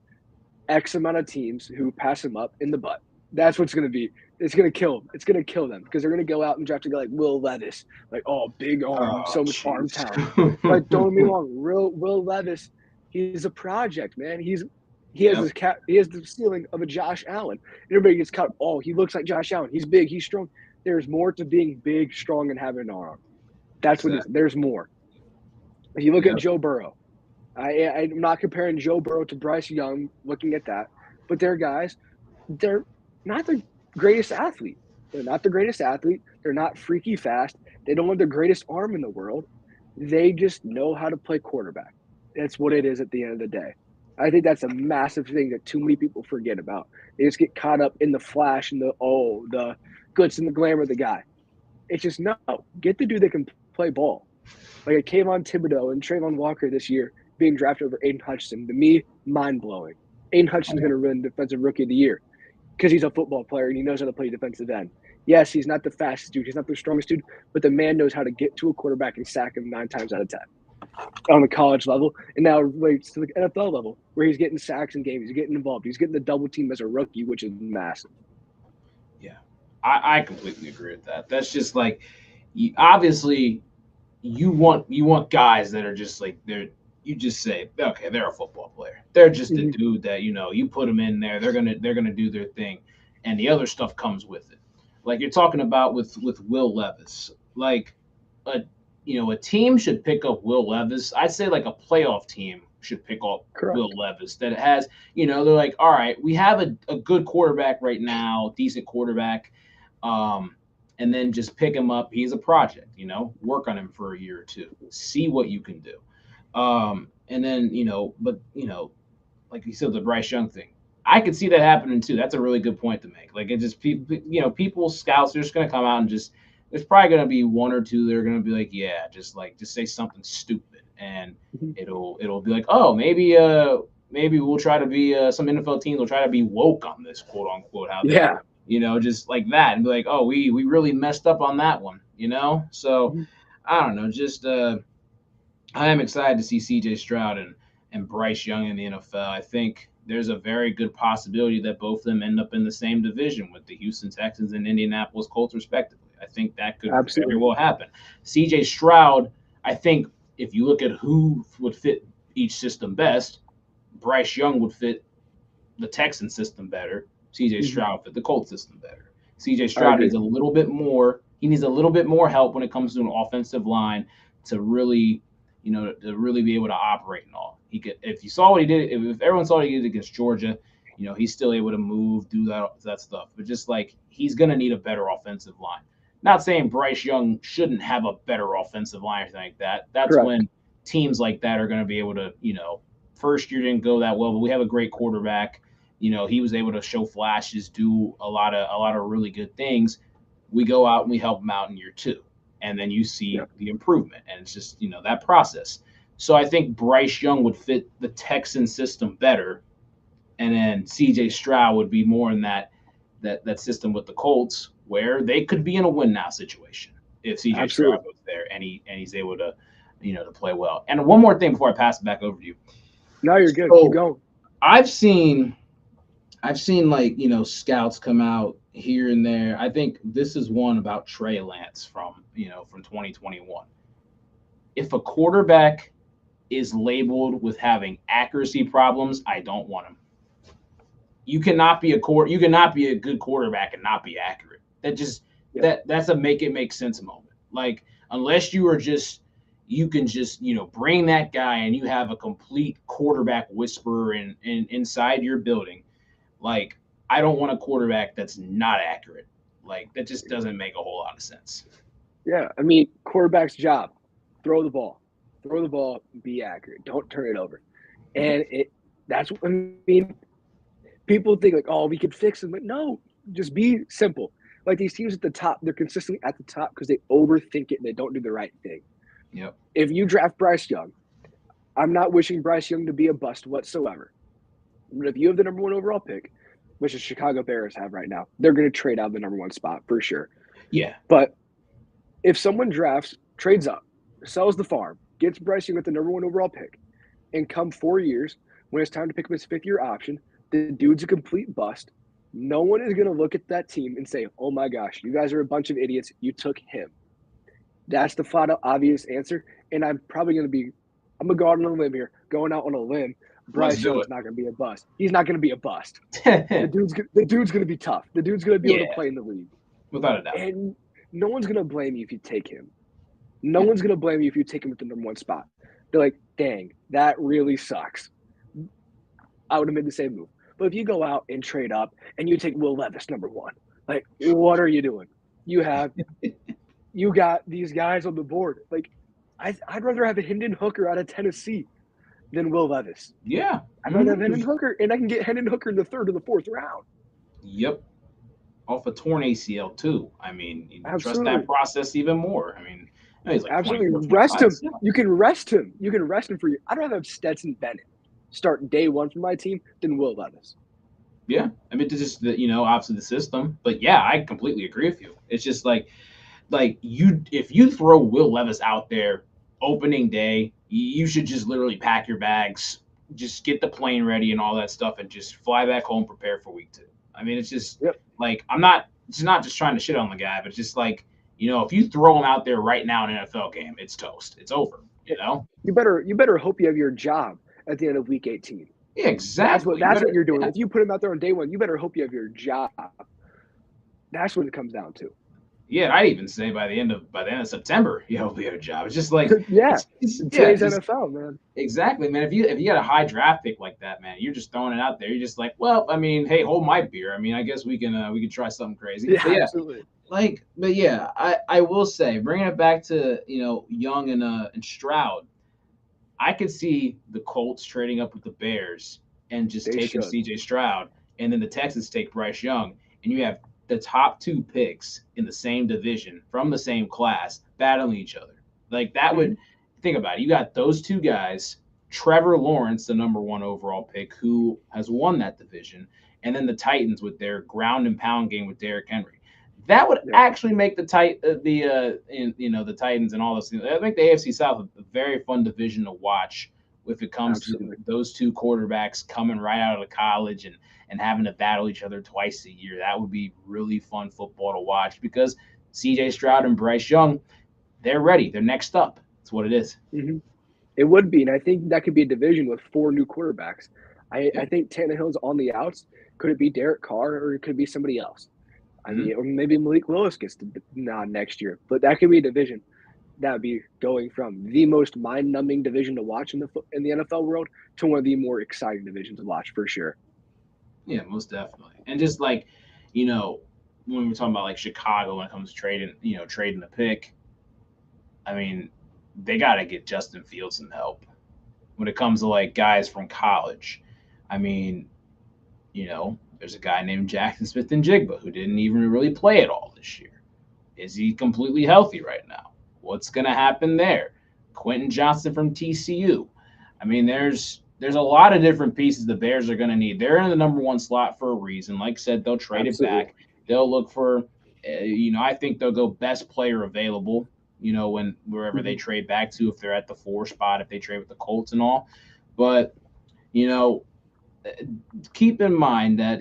X amount of teams who pass him up in the butt. That's what's going to be. It's going to kill them. It's going to kill them because they're going to go out and draft a guy like Will Levis. Like, oh, big arm, so much arm talent. Like, don't get me wrong. Will Levis, he's a project, man. He has the ceiling of a Josh Allen. Everybody gets caught. Oh, he looks like Josh Allen. He's big. He's strong. There's more to being big, strong, and having an arm. That's what it is. There's more. If you look at Joe Burrow, I'm not comparing Joe Burrow to Bryce Young, looking at that, but they're guys. They're not the greatest athlete. They're not the greatest athlete. They're not freaky fast. They don't have the greatest arm in the world. They just know how to play quarterback. That's what it is at the end of the day. I think that's a massive thing that too many people forget about. They just get caught up in the flash and the glitz and the glamour of the guy. It's just no. Get the dude that can play ball. Like a Kayvon Thibodeau and Trayvon Walker this year being drafted over Aiden Hutchinson. To me, mind-blowing. Aiden Hutchinson's going to win Defensive Rookie of the Year because he's a football player and he knows how to play defensive end. Yes, he's not the fastest dude. He's not the strongest dude, but the man knows how to get to a quarterback and sack him 9 times out of 10 on the college level. And now it relates to the NFL level where he's getting sacks in games. He's getting involved. He's getting the double team as a rookie, which is massive. Yeah, I completely agree with that. That's just like, obviously you want guys that are just like, you just say, okay, they're a football player. They're just a dude that, you put them in there, they're gonna do their thing, and the other stuff comes with it. Like you're talking about with Will Levis. Like a team should pick up Will Levis. I'd say like a playoff team should pick up Will Levis that has, they're like, all right, we have a good quarterback right now, decent quarterback. And then just pick him up. He's a project, work on him for a year or two, see what you can do. And then, like you said, the Bryce Young thing, I could see that happening too. That's a really good point to make. Like it just, people, scouts are just going to come out and there's probably going to be one or two that are going to be like, yeah, just say something stupid. And it'll be like, oh, maybe we'll try to be, some NFL teams will try to be woke on this, quote unquote, out there. Just like that, and be like, oh, we really messed up on that one, So I don't know. Just I am excited to see CJ Stroud and Bryce Young in the NFL. I think there's a very good possibility that both of them end up in the same division with the Houston Texans and Indianapolis Colts, respectively. I think that could very well happen. CJ Stroud, I think if you look at who would fit each system best, Bryce Young would fit the Texan system better. CJ Stroud fit the Colts system better. CJ Stroud needs a little bit more. He needs a little bit more help when it comes to an offensive line to really, to really be able to operate and all. He could, if you saw what he did, if everyone saw what he did against Georgia, he's still able to move, do that stuff. But just like he's gonna need a better offensive line. Not saying Bryce Young shouldn't have a better offensive line or anything like that. That's when teams like that are gonna be able to, first year didn't go that well, but we have a great quarterback. He was able to show flashes, do a lot of really good things. We go out and we help him out in year 2. And then you see the improvement. And it's just, that process. So I think Bryce Young would fit the Texan system better. And then CJ Stroud would be more in that system with the Colts where they could be in a win now situation if CJ Stroud was there and he's able to, to play well. And one more thing before I pass it back over to you. No, you're good. Keep going. I've seen like, scouts come out here and there. I think this is one about Trey Lance from 2021. If a quarterback is labeled with having accuracy problems, I don't want him. You cannot be a good quarterback and not be accurate. That's a make it make sense moment. Like unless you can just bring that guy and you have a complete quarterback whisperer inside your building. Like, I don't want a quarterback that's not accurate. Like, that just doesn't make a whole lot of sense. Yeah, I mean, quarterback's job, throw the ball, be accurate, don't turn it over. And That's what I mean. People think like, oh, we could fix them, but no, just be simple. Like these teams at the top, they're consistently at the top because they overthink it and they don't do the right thing. Yep. If you draft Bryce Young, I'm not wishing Bryce Young to be a bust whatsoever. But if you have the number 1 overall pick, which the Chicago Bears have right now, they're going to trade out the number 1 spot for sure. Yeah. But if someone trades up, sells the farm, gets Bryce Young with the number 1 overall pick, and come 4 years, when it's time to pick up his 5th-year option, the dude's a complete bust. No one is going to look at that team and say, oh my gosh, you guys are a bunch of idiots. You took him. That's the flat out obvious answer. And I'm probably going to go out on a limb here, going out on a limb. Bryce Young's not going to be a bust. He's not going to be a bust. The dude's going to be tough. The dude's going to be able to play in the league. Without a doubt. And no one's going to blame you if you take him. No one's going to blame you if you take him at the number 1 spot. They're like, dang, that really sucks. I would have made the same move. But if you go out and trade up and you take Will Levis number 1, like, what are you doing? You got these guys on the board. Like, I'd rather have a Hendon Hooker out of Tennessee than Will Levis. Yeah. I'd rather have Hendon Hooker, and I can get Hendon Hooker in the 3rd or the 4th round. Yep. Off a torn ACL too. I mean, you trust Absolutely. that process even more. I mean, he's like Absolutely. 24, Rest him. 25. You can rest him. You can rest him for you. I'd rather have Stetson Bennett start day 1 for my team than Will Levis. Yeah. I mean, it's just obviously the system. But yeah, I completely agree with you. It's just like if you throw Will Levis out there opening day, you should just literally pack your bags, just get the plane ready and all that stuff, and just fly back home, prepare for week 2. I mean, it's just like it's not just trying to shit on the guy, but it's just like, if you throw him out there right now in an NFL game, it's toast. It's over. You better hope you have your job at the end of week 18. Yeah, exactly. That's what you're doing. Yeah. If you put him out there on day 1, you better hope you have your job. That's what it comes down to. Yeah, I'd even say by the end of September, you hope you have a job. It's just like it's today's NFL, man. Exactly, man. If you got a high draft pick like that, man, you're just throwing it out there. You're just like, well, I mean, hey, hold my beer. I mean, I guess we can try something crazy. Yeah, absolutely. But yeah, I will say, bringing it back to Young and Stroud, I could see the Colts trading up with the Bears and just taking CJ Stroud, and then the Texans take Bryce Young, and you have the top 2 picks in the same division from the same class battling each other. Like that would think about it. You got those 2 guys, Trevor Lawrence, the number 1 overall pick, who has won that division, and then the Titans with their ground and pound game with Derrick Henry. That would actually make the Titans and all those things. I think the AFC South a very fun division to watch if it comes to those 2 quarterbacks coming right out of college and having to battle each other twice a year. That would be really fun football to watch because CJ Stroud and Bryce Young, they're ready. They're next up. That's what it is. Mm-hmm. It would be, and I think that could be a division with 4 new quarterbacks. I think Tannehill's on the outs. Could it be Derek Carr or it could be somebody else? I mean, or maybe Malik Willis gets the nod next year. But that could be a division that would be going from the most mind-numbing division to watch in the NFL world to one of the more exciting divisions to watch for sure. Yeah, most definitely. And just like, when we're talking about like Chicago when it comes to trading the pick, I mean, they got to get Justin Fields some help when it comes to like guys from college. I mean, there's a guy named Jackson Smith-Njigba who didn't even really play at all this year. Is he completely healthy right now? What's going to happen there? Quentin Johnson from TCU. I mean, there's a lot of different pieces the Bears are going to need. They're in the number 1 slot for a reason. Like I said, they'll trade it back. They'll look for, I think they'll go best player available, wherever they trade back to, if they're at the 4 spot, if they trade with the Colts and all. But, keep in mind that,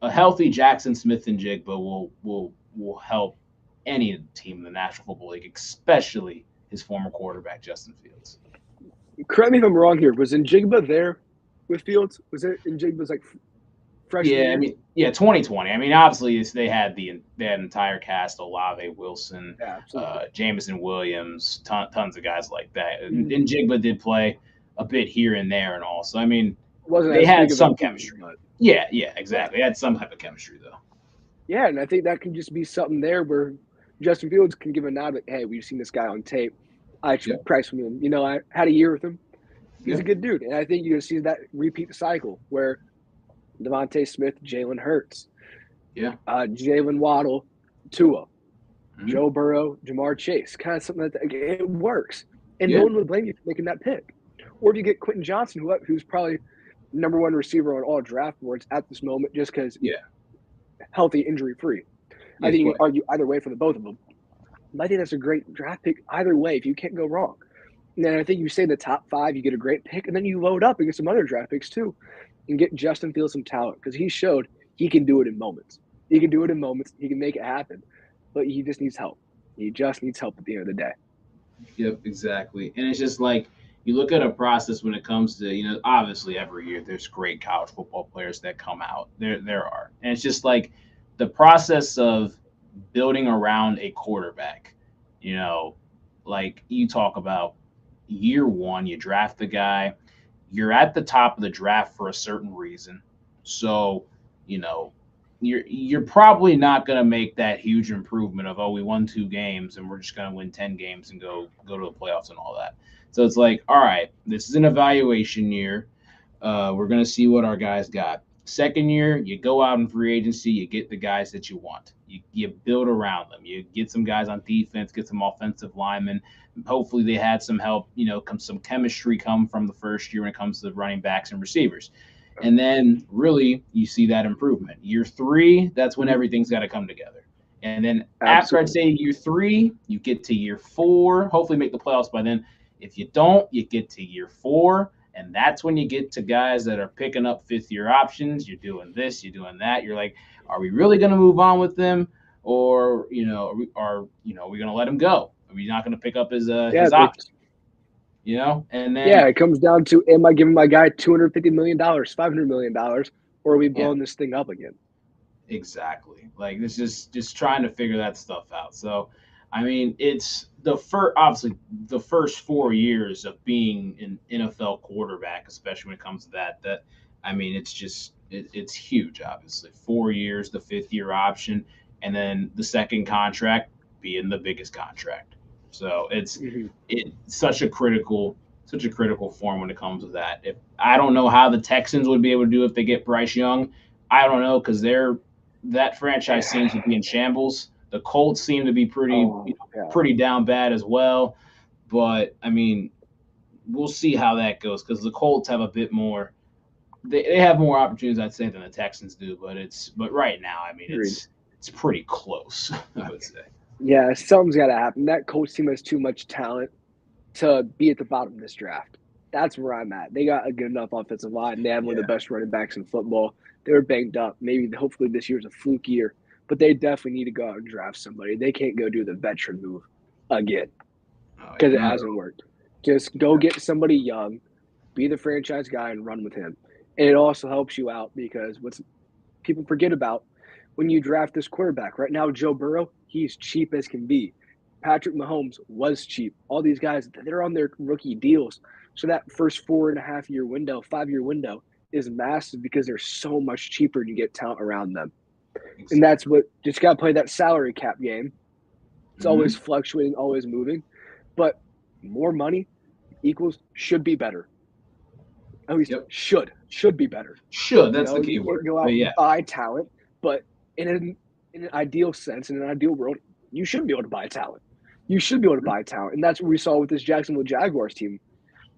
a healthy Jackson Smith-Njigba will help any team in the National Football League, especially his former quarterback, Justin Fields. Correct me if I'm wrong here. Was Njigba there with Fields? Was it Njigba's like freshman year? I mean, 2020. I mean, obviously they had an entire cast: Olave, Wilson, Jameson Williams, tons of guys like that. And Njigba did play a bit here and there and all. So I mean, they had some chemistry. Yeah, exactly. They had some type of chemistry though. Yeah, and I think that can just be something there where Justin Fields can give a nod like, hey, we've seen this guy on tape. I actually priced him. I had a year with him. He's a good dude. And I think you're going to see that repeat cycle where Devontae Smith, Jalen Hurts, Jalen Waddle, Tua, Joe Burrow, Jamar Chase, kind of something like that. It works. And no one would blame you for making that pick. Or if you get Quentin Johnson, who's probably number one receiver on all draft boards at this moment just because healthy, injury-free. I think you can argue either way for the both of them. But I think that's a great draft pick either way if you can't go wrong. And then I think you say in the top 5, you get a great pick, and then you load up and get some other draft picks too and get Justin Fields some talent because he showed he can do it in moments. He can do it in moments. He can make it happen. But he just needs help. He just needs help at the end of the day. Yep, exactly. And it's just like you look at a process when it comes to, obviously every year there's great college football players that come out. There are. And it's just like the process of building around a quarterback, like you talk about year one, you draft the guy, you're at the top of the draft for a certain reason. So, you're probably not going to make that huge improvement of, we won 2 games and we're just going to win 10 games and go to the playoffs and all that. So it's like, all right, this is an evaluation year. We're going to see what our guys got. Second year, you go out in free agency, you get the guys that you want. You build around them. You get some guys on defense, get some offensive linemen. Hopefully they had some help, some chemistry come from the first year when it comes to running backs and receivers. And then really you see that improvement. Year 3, that's when everything's got to come together. And then after I'd say year 3, you get to year 4, hopefully make the playoffs by then. If you don't, you get to year 4, and that's when you get to guys that are picking up 5th-year options. You're doing this, you're doing that. You're like, are we really going to move on with them? Or, are we going to let him go? Are we not going to pick up his option? And then it comes down to, am I giving my guy $250 million, $500 million, or are we blowing this thing up again? Exactly. Like, this is just trying to figure that stuff out. So, I mean, it's obviously the first 4 years of being an NFL quarterback, especially when it comes to that, I mean, it's just, it's huge, obviously. 4 years, the 5th-year option, and then the second contract being the biggest contract. So it's such a critical form when it comes to that. If I don't know how the Texans would be able to do if they get Bryce Young, I don't know, because that franchise seems to be in shambles. The Colts seem to be pretty down bad as well. But I mean, we'll see how that goes because the Colts have a bit more. They have more opportunities, I'd say, than the Texans do. But right now, I mean, it's pretty close, I would say. Yeah, something's got to happen. That Colts team has too much talent to be at the bottom of this draft. That's where I'm at. They got a good enough offensive line. They have one of the best running backs in football. They were banged up. Hopefully this year's a fluke year. But they definitely need to go out and draft somebody. They can't go do the veteran move again because it hasn't worked. Just go get somebody young, be the franchise guy, and run with him. And it also helps you out because what people forget about when you draft this quarterback. Right now, Joe Burrow, he's cheap as can be. Patrick Mahomes was cheap. All these guys, they're on their rookie deals. So that first 4.5-year window, 5-year window is massive because they're so much cheaper and you get talent around them. Exactly. And that's what just got to play that salary cap game. It's always fluctuating, always moving. But more money equals should be better. At least should be better. Should, that's the key word. Go out and buy talent, but in an ideal sense, in an ideal world, you should be able to buy talent. You should be able to buy talent. And that's what we saw with this Jacksonville Jaguars team.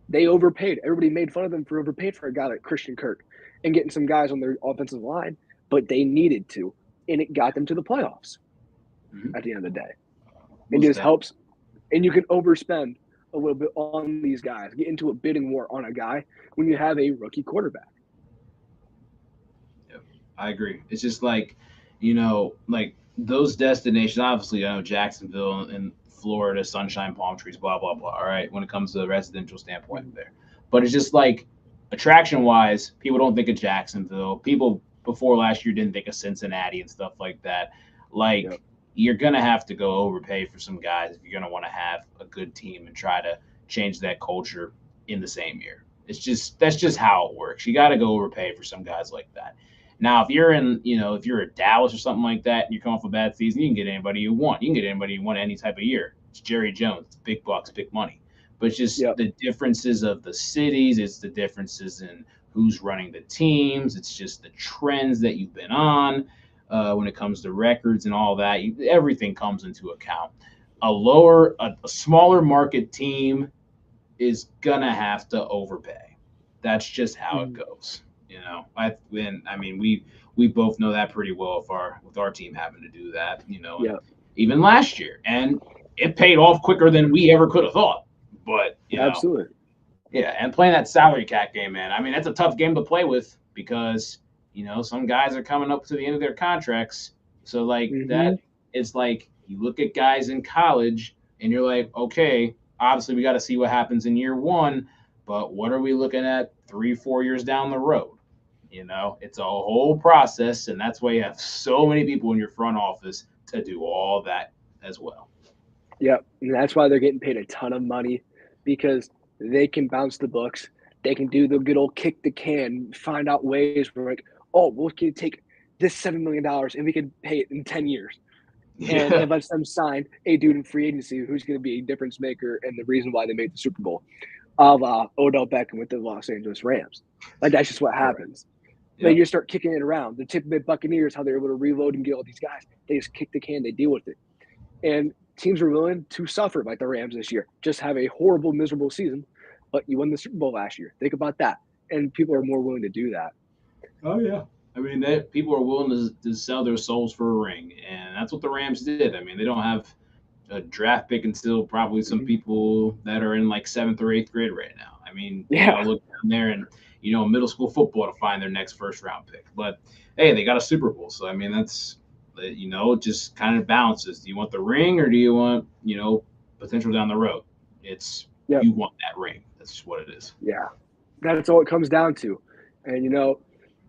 They overpaid. Everybody made fun of them for overpaid for a guy like Christian Kirk and getting some guys on their offensive line, but they needed to. And it got them to the playoffs at the end of the day. It just helps. And you can overspend a little bit on these guys, get into a bidding war on a guy when you have a rookie quarterback. Yep, I agree. It's just like, like those destinations, obviously, Jacksonville and Florida, sunshine, palm trees, blah, blah, blah, all right, when it comes to the residential standpoint there. But it's just like attraction-wise, people don't think of Jacksonville. People before last year didn't think of Cincinnati and stuff like that. Like, you're going to have to go overpay for some guys if you're going to want to have a good team and try to change that culture in the same year. That's just how it works. You got to go overpay for some guys like that. Now, if you're if you're at Dallas or something like that and you come off a bad season, you can get anybody you want. You can get anybody you want any type of year. It's Jerry Jones. It's big bucks, big money. but it's just the differences of the cities. It's the differences in who's running the teams. It's just the trends that you've been on when it comes to records and all that. Everything comes into account. A smaller market team is gonna have to overpay. That's just how it goes. I mean, we both know that pretty well with our team having to do that. Even last year, and it paid off quicker than we ever could have thought. But absolutely, yeah, and playing that salary cap game, man. I mean, that's a tough game to play with because some guys are coming up to the end of their contracts. So that it's like you look at guys in college and you're like, okay, obviously we got to see what happens in year one, but what are we looking at 3-4 years down the road? It's a whole process, and that's why you have so many people in your front office to do all that as well. Yep, and that's why they're getting paid a ton of money, because they can bounce the books. They can do the good old kick the can, find out ways where we can take this $7 million and we can pay it in 10 years. And if I sign a dude in free agency who's going to be a difference maker and the reason why they made the Super Bowl of Odell Beckham with the Los Angeles Rams. That's just what happens. They just start kicking it around. The Tampa Bay Buccaneers, how they're able to reload and get all these guys. They just kick the can, they deal with it. And teams are willing to suffer like the Rams this year. Just have a horrible, miserable season, but you won the Super Bowl last year. Think about that. And people are more willing to do that. Oh, yeah. I mean, people are willing to sell their souls for a ring, and that's what the Rams did. I mean, they don't have a draft pick until probably some people that are in 7th or 8th grade right now. I mean, look down there and middle school football to find their next first-round pick. But hey, they got a Super Bowl, so I mean, that's it just kind of balances. Do you want the ring, or do you want potential down the road? You want that ring. That's just what it is. Yeah, that's all it comes down to. And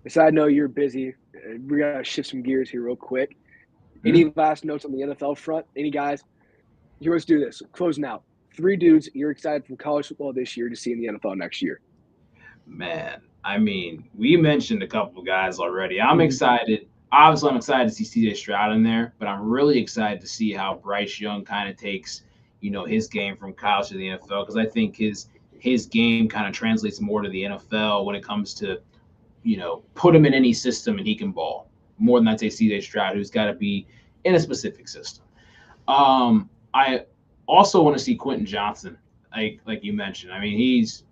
so I know you're busy. We gotta shift some gears here real quick. Any last notes on the NFL front? Any guys? Here, let's do this. Closing out. 3 dudes you're excited from college football this year to see in the NFL next year. Man, I mean, we mentioned a couple of guys already. I'm excited. Obviously, I'm excited to see CJ Stroud in there, but I'm really excited to see how Bryce Young kind of takes, his game from college to the NFL, because I think his game kind of translates more to the NFL when it comes to put him in any system and he can ball more than I'd say CJ Stroud, who's got to be in a specific system. I also want to see Quentin Johnson, like you mentioned. I mean, he's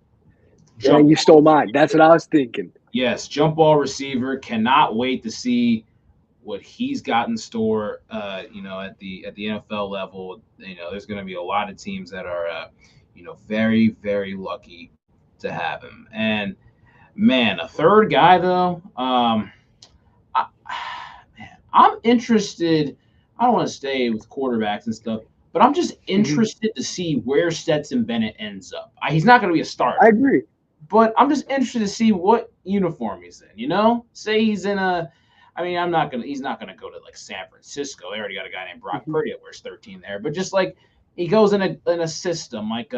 you stole mine. That's what I was thinking. Yes, jump ball receiver. Cannot wait to see what he's got in store. At the NFL level, there's going to be a lot of teams that are, very, very lucky to have him. And man, a third guy though, I'm interested. I don't want to stay with quarterbacks and stuff, but I'm just interested to see where Stetson Bennett ends up. He's not going to be a starter. I agree, but I'm just interested to see what uniform he's in. Say he's in he's not going to go to San Francisco. They already got a guy named Brock Purdy that wears 13 there, but just he goes in a system like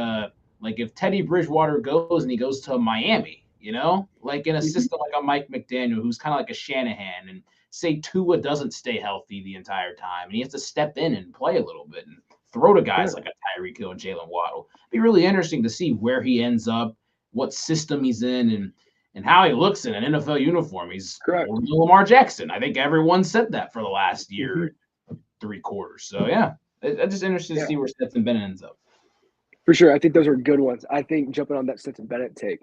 if Teddy Bridgewater goes and he goes to Miami. In a system like a Mike McDaniel, who's kind of like a Shanahan, and say Tua doesn't stay healthy the entire time, and he has to step in and play a little bit and throw to guys like a Tyreek Hill and Jalen Waddle. It'd be really interesting to see where he ends up, what system he's in, and how he looks in an NFL uniform. He's Lamar Jackson. I think everyone said that for the last year, 3 quarters. So, yeah, I'm just interested to see where Stetson Bennett ends up. For sure. I think those are good ones. I think jumping on that Stetson Bennett take,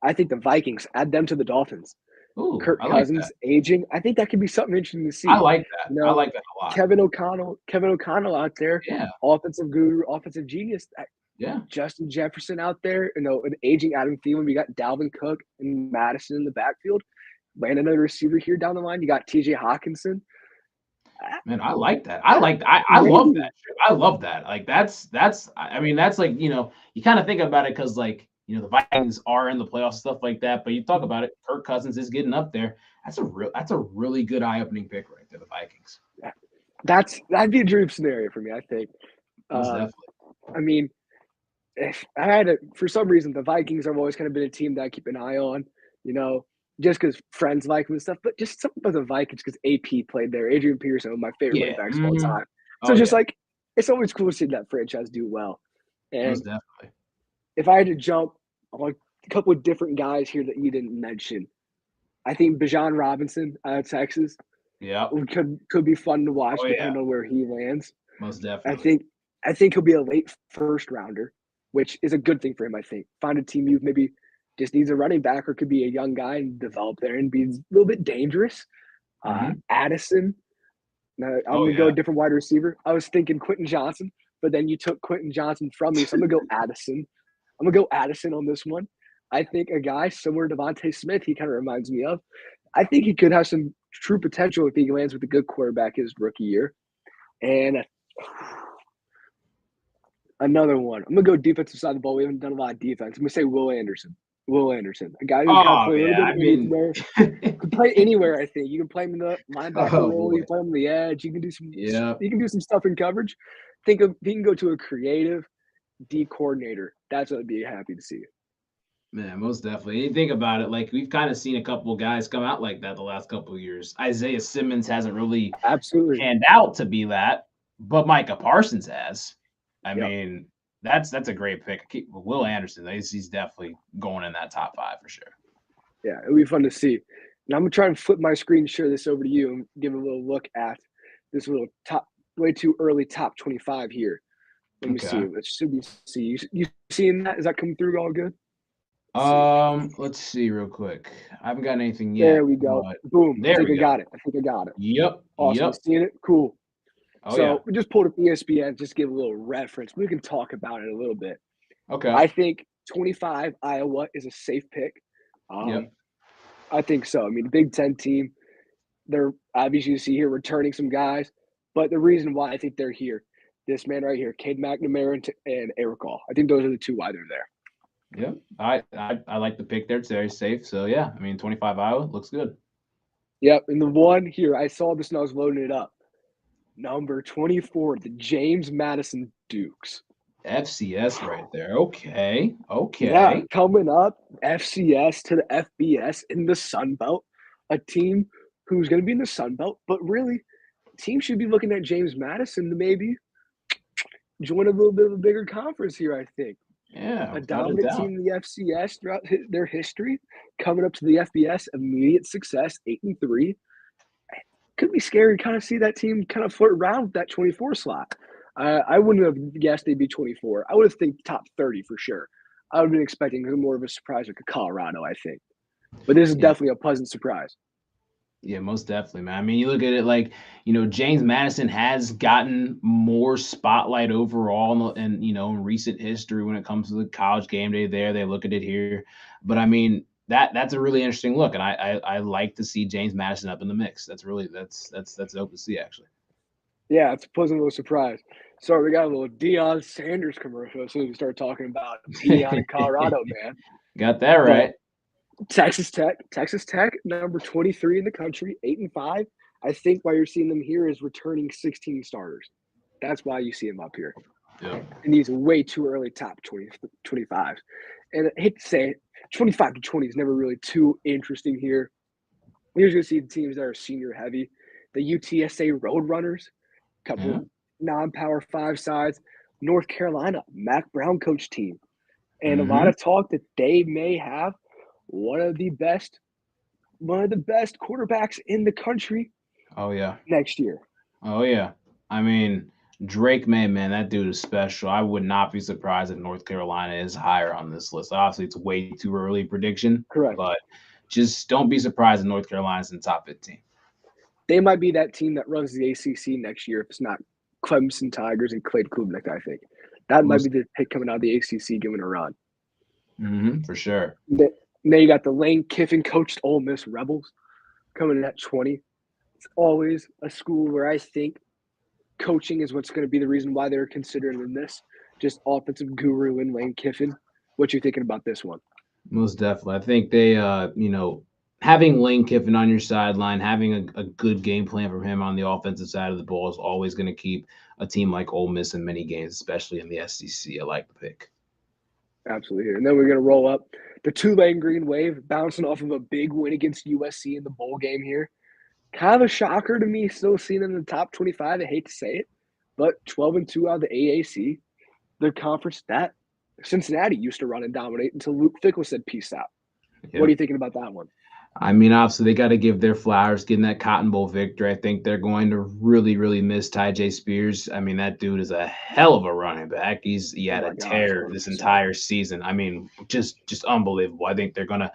I think the Vikings, add them to the Dolphins. Ooh, Kirk Cousins aging. I think that could be something interesting to see. I like that. I like that a lot. Kevin O'Connell out there. Yeah. Offensive guru, offensive genius. Yeah. Justin Jefferson out there. An aging Adam Thielen. We got Dalvin Cook and Madison in the backfield. Land another receiver here down the line. You got TJ Hawkinson. Man, I like that. I love that. I love that. That's you kind of think about it because the Vikings are in the playoffs, stuff like that. But you talk about it, Kirk Cousins is getting up there. That's a really good eye-opening pick right there, the Vikings. That'd be a dream scenario for me, I think. I mean, if I had to, for some reason, the Vikings have always kind of been a team that I keep an eye on, just because friends like them and stuff, but just something about the Vikings because AP played there. Adrian Peterson, one of my favorite running backs of all time. So it's always cool to see that franchise do well. And definitely. if I had to jump on a couple of different guys here that you didn't mention, I think Bijan Robinson out of Texas Yep. could be fun to watch Oh, yeah. depending on where he lands. Most I definitely. think he'll be a late first rounder, which is a good thing for him. I think find a team you maybe just needs a running back or could be a young guy and develop there and be a little bit dangerous. Mhm. Addison, I'm Oh, gonna go yeah. a different wide receiver. I was thinking Quentin Johnson, but then you took Quentin Johnson from me, so I'm gonna go Addison. I'm gonna go Addison on this one. I think a guy similar to Devontae Smith, he kind of reminds me of. I think he could have some true potential if he lands with a good quarterback his rookie year. And another one. I'm gonna go defensive side of the ball. We haven't done a lot of defense. I'm gonna say Will Anderson. Will Anderson, a guy who can kind of Oh, play a little yeah. bit I of mean, everywhere. Could play anywhere. I think you can play him in the linebacker oh, role. boy. You can play him on the edge. You can do some. Yeah. You can do some stuff in coverage. Think of he can go to a creative D coordinator. That's what I'd be happy to see. Man, most definitely. You think about it, like we've kind of seen a couple of guys come out like that the last couple of years. Isaiah Simmons hasn't really Absolutely. panned out to be that, but Micah Parsons has. I Yep. mean, that's a great pick. Will Anderson, he's definitely going in that top 5 for sure. Yeah, it'll be fun to see. And I'm gonna try and flip my screen, share this over to you, and give a little look at this little top, way too early top 25 here. Let me see. Okay. What should we see? You seeing that? Is that coming through all good? Let's see real quick. I haven't got anything yet, There we go. but Boom. I there think we I go. got it. I think I got it. Yep. Awesome. You Yep. seeing it? Cool. Oh, So yeah. we just pulled up ESPN, just give a little reference. We can talk about it a little bit. Okay. I think 25 Iowa is a safe pick. Yep. I think so. I mean, the Big Ten team, they're obviously you see here returning some guys, but the reason why I think they're here, this man right here, Cade McNamara and Eric Hall. I think those are the two why they're there. Yep. I like the pick there. It's very safe. So yeah, I mean 25 Iowa looks good. Yep. And the one here, I saw this and I was loading it up. Number 24, the James Madison Dukes. FCS right there. Okay. Yeah, coming up, FCS to the FBS in the Sun Belt, a team who's going to be in the Sun Belt, but really, team should be looking at James Madison to maybe join a little bit of a bigger conference here, I think. Yeah. A Without a dominant doubt. team in the FCS throughout their history, coming up to the FBS, immediate success, 8-3. Could be scary to kind of see that team kind of flirt around with that 24 slot. I wouldn't have guessed they'd be 24. I would have think top 30 for sure. I would have been expecting more of a surprise like a Colorado, I think. But this is definitely a pleasant surprise. Yeah, most definitely, man. I mean, you look at it like, James Madison has gotten more spotlight overall in recent history when it comes to the college game day there. They look at it here. But I mean, that's a really interesting look. And I like to see James Madison up in the mix. That's dope to see, actually. Yeah, it's a pleasant little surprise. Sorry, we got a little Deion Sanders commercial as soon as we start talking about Deion in Colorado, man. Got that right. Texas Tech, number 23 in the country, 8-5. I think why you're seeing them here is returning 16 starters. That's why you see them up here. Yeah. And these way too early top 25s. And I hate to say it, 25 to 20 is never really too interesting here. You're going to see the teams that are senior heavy. The UTSA Roadrunners, a couple of non-power 5 sides. North Carolina, Mac Brown coach team. And a lot of talk that they may have one of the best quarterbacks in the country. Oh yeah. Next year. Oh yeah. I mean, Drake May, man, that dude is special. I would not be surprised if North Carolina is higher on this list. Obviously, it's way too early prediction. Correct. But just don't be surprised if North Carolina's in the top 15. They might be that team that runs the ACC next year if it's not Clemson Tigers and Cade Klubnik, I think. That might be the pick coming out of the ACC giving a run. For sure. Then you got the Lane Kiffin coached Ole Miss Rebels coming in at 20. It's always a school where I think coaching is what's going to be the reason why they're considering this. Just offensive guru in Lane Kiffin. What you thinking about this one? Most definitely. I think they, having Lane Kiffin on your sideline, having a good game plan from him on the offensive side of the ball is always going to keep a team like Ole Miss in many games, especially in the SEC. I like the pick. Absolutely. And then we're going to roll up the Tulane Green Wave, bouncing off of a big win against USC in the bowl game here. Kind of a shocker to me, still seeing them in the top 25. I hate to say it, but 12-2 out of the AAC. Their conference, that Cincinnati used to run and dominate until Luke Fickell said peace out. Yeah. What are you thinking about that one? I mean, obviously, they got to give their flowers getting that Cotton Bowl victory. I think they're going to really, really miss Ty Spears. I mean, that dude is a hell of a running back. He Oh had my a gosh, tear this 100%. entire season. I mean, just unbelievable. I think they're gonna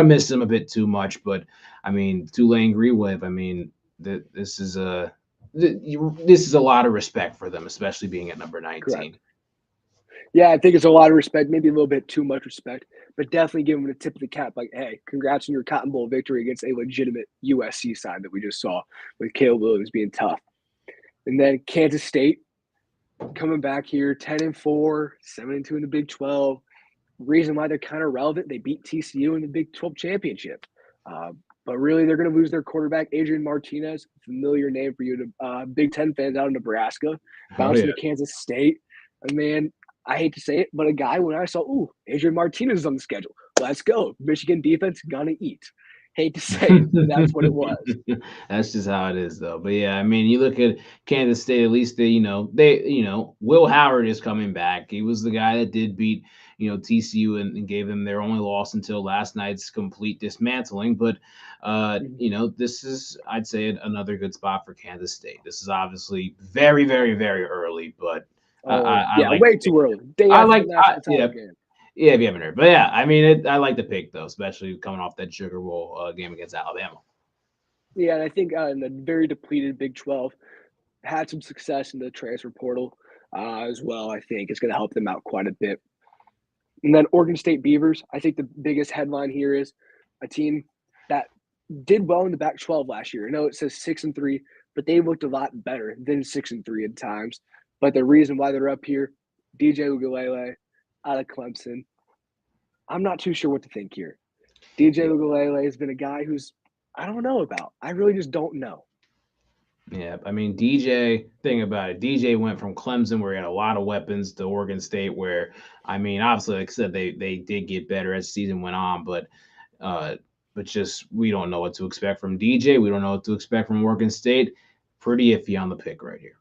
miss him a bit too much. But I mean, Tulane Greenwave. I mean, this is a lot of respect for them, especially being at number 19. Correct. Yeah, I think it's a lot of respect, maybe a little bit too much respect, but definitely give them a tip of the cap. Like, hey, congrats on your Cotton Bowl victory against a legitimate USC side that we just saw with Caleb Williams being tough. And then Kansas State coming back here, 10-4, 7-2 in the Big 12. Reason why they're kind of relevant, they beat TCU in the Big 12 championship. But really, they're going to lose their quarterback, Adrian Martinez, familiar name for you to Big Ten fans out of Nebraska, bouncing to Kansas State. And man, I hate to say it, but a guy when I saw, Adrian Martinez is on the schedule. Let's go. Michigan defense gonna eat. Hate to say it, but that's what it was. That's just how it is, though. But yeah, I mean, you look at Kansas State. At least Will Howard is coming back. He was the guy that did beat TCU and gave them their only loss until last night's complete dismantling. But this is, I'd say, another good spot for Kansas State. This is obviously very, very, very early, but I like way too early. Day after the national title game. Yeah, if you haven't heard. But yeah, I mean, I like the pick, though, especially coming off that Sugar Bowl game against Alabama. Yeah, and I think in the very depleted Big 12, had some success in the transfer portal as well. I think it's going to help them out quite a bit. And then Oregon State Beavers, I think the biggest headline here is a team that did well in the Pac-12 last year. I know it says 6-3, but they looked a lot better than 6-3 at times. But the reason why they're up here, DJ Uiagalelei out of Clemson. I'm not too sure what to think here. DJ Uiagalelei has been a guy who's I don't know about. I really just don't know. Yeah, I mean, DJ, thing about it, DJ went from Clemson, where he had a lot of weapons, to Oregon State, where, I mean, obviously, like I said, they did get better as the season went on, but just we don't know what to expect from DJ. We don't know what to expect from Oregon State. Pretty iffy on the pick right here.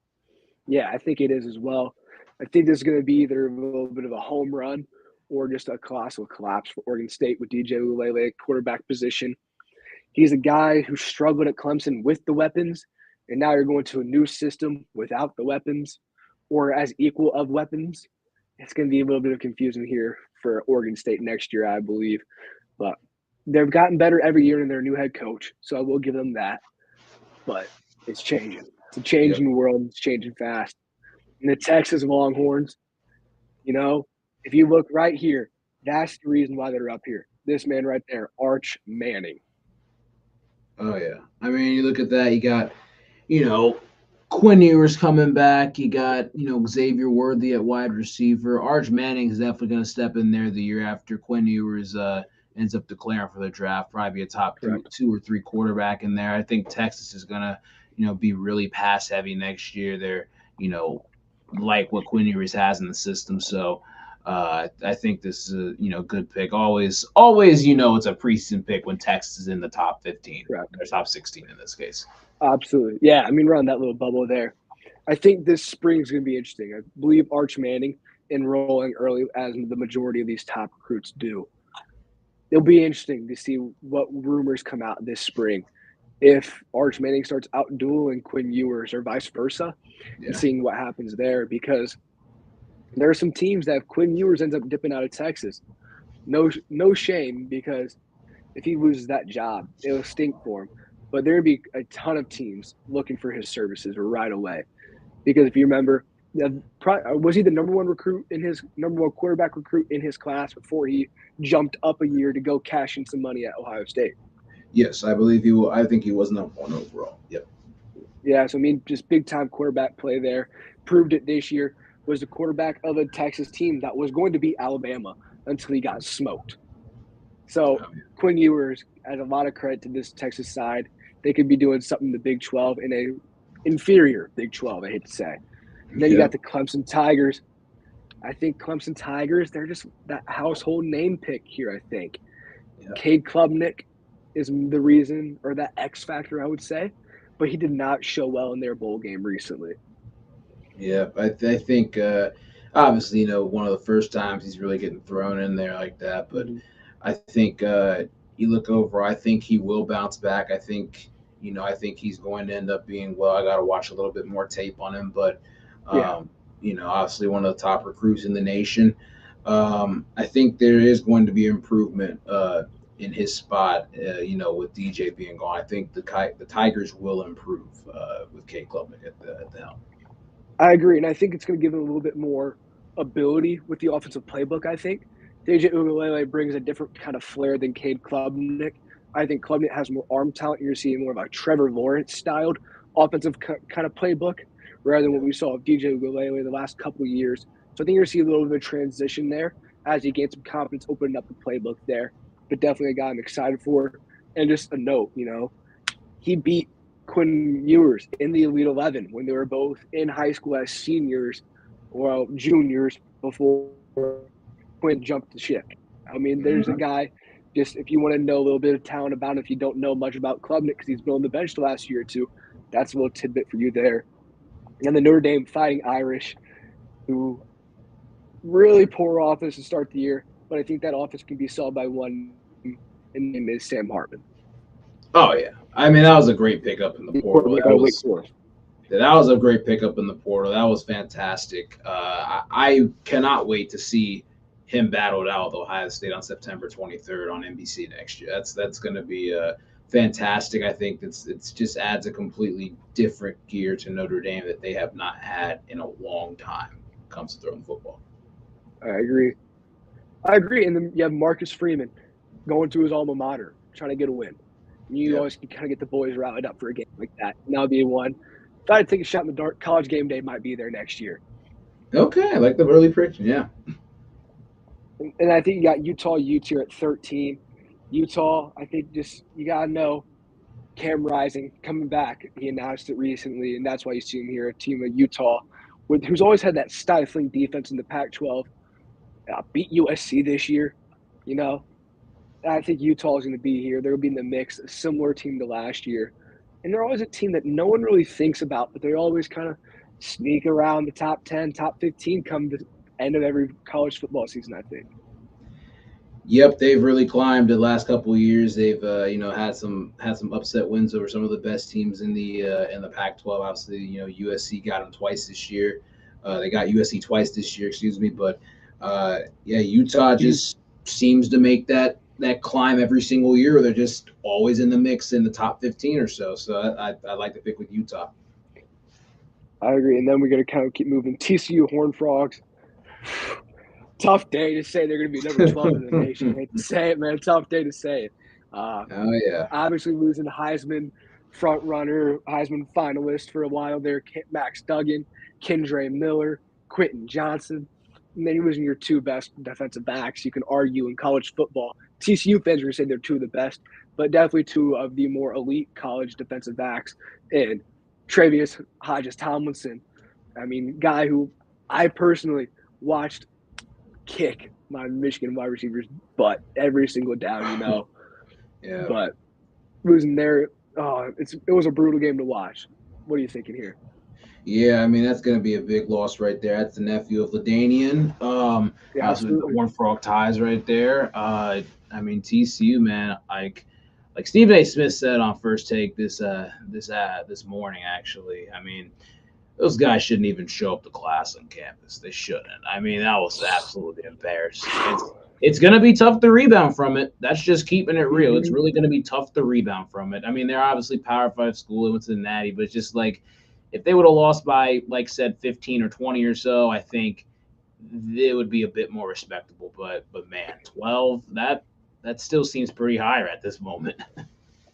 Yeah, I think it is as well. I think this is going to be either a little bit of a home run or just a colossal collapse for Oregon State with DJ Uiagalelei quarterback position. He's a guy who struggled at Clemson with the weapons, and now you're going to a new system without the weapons or as equal of weapons. It's going to be a little bit of confusion here for Oregon State next year, I believe. But they've gotten better every year in their new head coach, so I will give them that. But it's changing. It's a changing world. It's changing fast. And the Texas Longhorns, if you look right here, that's the reason why they're up here. This man right there, Arch Manning. Oh, yeah. I mean, you look at that, you got, Quinn Ewers coming back. You got, Xavier Worthy at wide receiver. Arch Manning is definitely going to step in there the year after Quinn Ewers ends up declaring for the draft, probably be a top two or three quarterback in there. I think Texas is going to, be really pass heavy next year. They're, like what Quinn Ewers has in the system. So I think this is a good pick. Always, it's a preseason pick when Texas is in the top 15, or top 16 in this case. Absolutely. Yeah, I mean, we're on that little bubble there. I think this spring is going to be interesting. I believe Arch Manning enrolling early, as the majority of these top recruits do. It'll be interesting to see what rumors come out this spring. If Arch Manning starts out-dueling Quinn Ewers or vice versa, and seeing what happens there, because there are some teams that if Quinn Ewers ends up dipping out of Texas, no shame, because if he loses that job, it'll stink for him. But there'd be a ton of teams looking for his services right away. Because if you remember, was he the number one quarterback recruit in his class before he jumped up a year to go cash in some money at Ohio State? Yes, I believe he will. I think he was number one overall. Yep. Yeah, so I mean, just big time quarterback play there. Proved it this year. Was the quarterback of a Texas team that was going to beat Alabama until he got smoked. So Quinn Ewers has a lot of credit to this Texas side. They could be doing something in the Big 12 in a inferior Big 12, I hate to say. And then you got the Clemson Tigers. I think Clemson Tigers, they're just that household name pick here, I think. Yeah. Cade Klubnik is the reason, or that X factor, I would say. But he did not show well in their bowl game recently. Yeah, I think obviously, one of the first times he's really getting thrown in there like that. But Mhm. I think you look over, I think he will bounce back. I think he's going to end up being well. I got to watch a little bit more tape on him, but Yeah, obviously one of the top recruits in the nation. I think there is going to be improvement in his spot. With DJ being gone, I think the Tigers will improve with Kate Klubnik at the helm. I agree, and I think it's going to give him a little bit more ability with the offensive playbook. I think DJ Ugalele brings a different kind of flair than Cade Klubnik. I think Klubnik has more arm talent. You're seeing more of a Trevor Lawrence styled offensive kind of playbook rather than what we saw of DJ Ugalele the last couple of years. So I think you're seeing a little bit of a transition there as he gains some confidence, opening up the playbook there. But definitely a guy I'm excited for. And just a note, he beat Quinn Ewers in the Elite 11 when they were both in high school as seniors or juniors before Quinn jumped the ship. I mean, there's a Mhm. guy, just if you want to know a little bit of talent about him, if you don't know much about Klubnik because he's been on the bench the last year or two, that's a little tidbit for you there. And the Notre Dame Fighting Irish, who really poor offense to start the year, but I think that offense can be solved by one, and name is Sam Hartman, Oh yeah, I mean that was a great pickup in the the portal. quarterback out of Wake Forest. That was a great pickup in the portal. That was fantastic. I cannot wait to see him battle it out with Ohio State on September 23rd on NBC next year. That's going to be fantastic. I think it's just adds a completely different gear to Notre Dame that they have not had in a long time when it comes to throwing football. I agree. I agree. And then you have Marcus Freeman going to his alma mater, trying to get a win. You Yeah. always can kind of get the boys rallied up for a game like that. And that would be one. If I had to take a shot in the dark, college game day might be there next year. Okay, I like the early prediction. Yeah. And I think you got Utah Utes here at 13. Utah, I think just you got to know Cam Rising coming back. He announced it recently, and that's why you see him here, a team of Utah, who's always had that stifling defense in the Pac 12. Beat USC this year, you know, I think Utah is going to be here. They'll be in the mix, a similar team to last year. And they're always a team that no one really thinks about, but they always kind of sneak around the top 10, top 15 come the end of every college football season, I think. Yep, they've really climbed the last couple of years. They've had some upset wins over some of the best teams in the Pac-12. Obviously, USC got them twice this year. They got USC twice this year, excuse me. But yeah, Utah just seems to make that climb every single year. They're just always in the mix in the top 15 or so. So I like to pick with Utah. I agree. And then we're going to kind of keep moving. TCU Horned Frogs. Tough day to say they're going to be number 12 in the nation. I hate to say it, man. Tough day to say it. Oh yeah. Obviously losing Heisman front runner, Heisman finalist for a while there, Max Duggan, Kendre Miller, Quentin Johnson. And then you're losing your two best defensive backs. You can argue in college football. TCU fans are going to say they're two of the best, but definitely two of the more elite college defensive backs. And Travius Hodges Tomlinson, I mean, guy who I personally watched kick my Michigan wide receivers' butt every single down. Yeah. But losing there, it was a brutal game to watch. What are you thinking here? Yeah, I mean that's going to be a big loss right there. That's the nephew of Ladanian. Yeah, Obviously the absolutely. Horned Frog ties right there. I mean TCU, man, like Stephen A. Smith said on First Take this morning. Actually, I mean those guys shouldn't even show up to class on campus. They shouldn't. I mean that was absolutely embarrassing. It's going to be tough to rebound from it. That's just keeping it real. It's Mhm. really going to be tough to rebound from it. I mean, they're obviously Power 5 school. They went to the Natty, but it's just like if they would have lost by, like said, 15 or 20 or so, I think it would be a bit more respectable. But man, 12, that still seems pretty high at this moment.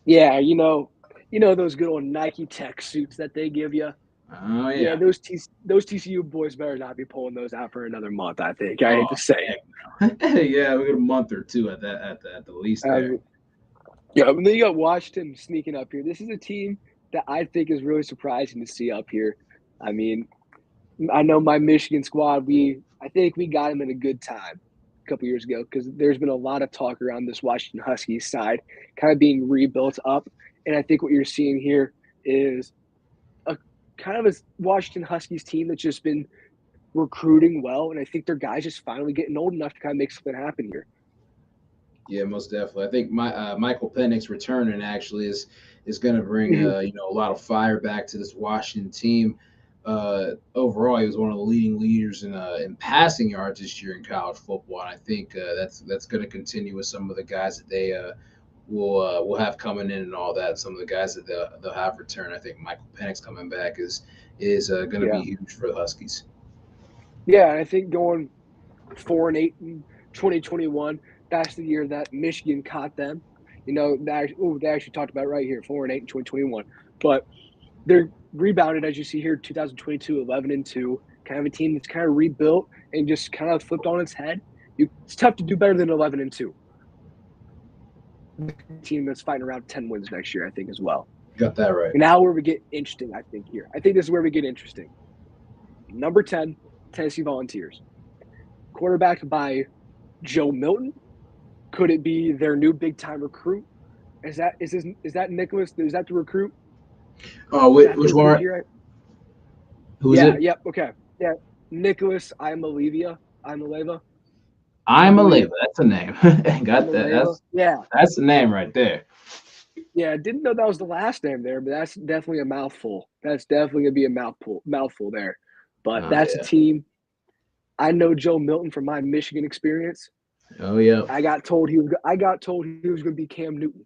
Yeah, those good old Nike Tech suits that they give you. Oh Yeah, yeah. those TCU boys better not be pulling those out for another month. I think. I hate to Oh say it. heck no. Yeah, we got a month or two at the least there. Yeah, and then you got Washington sneaking up here. This is a team that I think is really surprising to see up here. I mean, I know my Michigan squad. I think we got them in a good time a couple years ago because there's been a lot of talk around this Washington Huskies side, kind of being rebuilt up. And I think what you're seeing here is a kind of a Washington Huskies team that's just been recruiting well, and I think their guys just finally getting old enough to kind of make something happen here. Yeah, most definitely. I think Michael Penix returning actually is going to bring Mhm. a lot of fire back to this Washington team. Overall, he was one of the leading leaders in passing yards this year in college football, and I think that's going to continue with some of the guys that they will have coming in and all that. Some of the guys that they'll have return. I think Michael Penix coming back is going to Yeah, be huge for the Huskies. yeah, and I think going 4-8 in 2021, that's the year that Michigan caught them. They actually talked about it right here, 4-8 in 2021. But they're rebounded, as you see here, 2022, 11-2, kind of a team that's kind of rebuilt and just kind of flipped on its head. It's tough to do better than 11-2. Team that's fighting around 10 wins next year, I think, as well. Got that right. And now where we get interesting, I think, here. I think this is where we get interesting. Number 10, Tennessee Volunteers. Quarterbacked by Joe Milton. Could it be their new big-time recruit? Is that Nicholas? Is that the recruit? Oh, which one? Who is it? Yep. Okay. Yeah. Nicholas Imaleva. Imaleva. Imaleva. That's a name. Got that. Yeah. That's the name right there. Yeah, I didn't know that was the last name there, but that's definitely a mouthful. That's definitely gonna be a mouthful there. But that's a team. I know Joe Milton from my Michigan experience. Oh yeah. I got told he was going to be Cam Newton.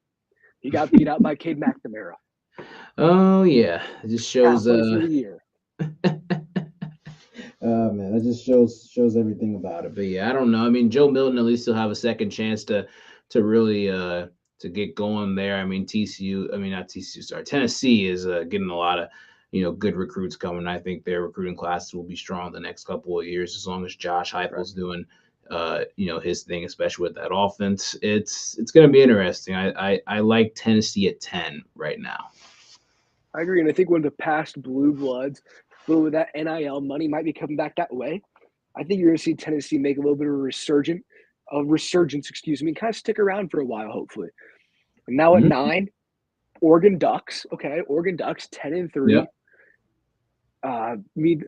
He got beat out by Cade McNamara. Oh yeah, it just shows. Through the year. Oh man, that just shows everything about it. But yeah, I don't know. I mean, Joe Milton at least will have a second chance to really to get going there. I mean, Tennessee is getting a lot of good recruits coming. I think their recruiting classes will be strong the next couple of years as long as Josh Heupel's doing his thing, especially with that offense. It's going to be interesting. I like Tennessee at 10 right now. I agree, and I think when the past blue bloods, a little bit of that NIL money might be coming back that way. I think you're going to see Tennessee make a little bit of a resurgence, and kind of stick around for a while, hopefully. And now at 9, Oregon Ducks. Okay, Oregon Ducks 10-3. Yeah.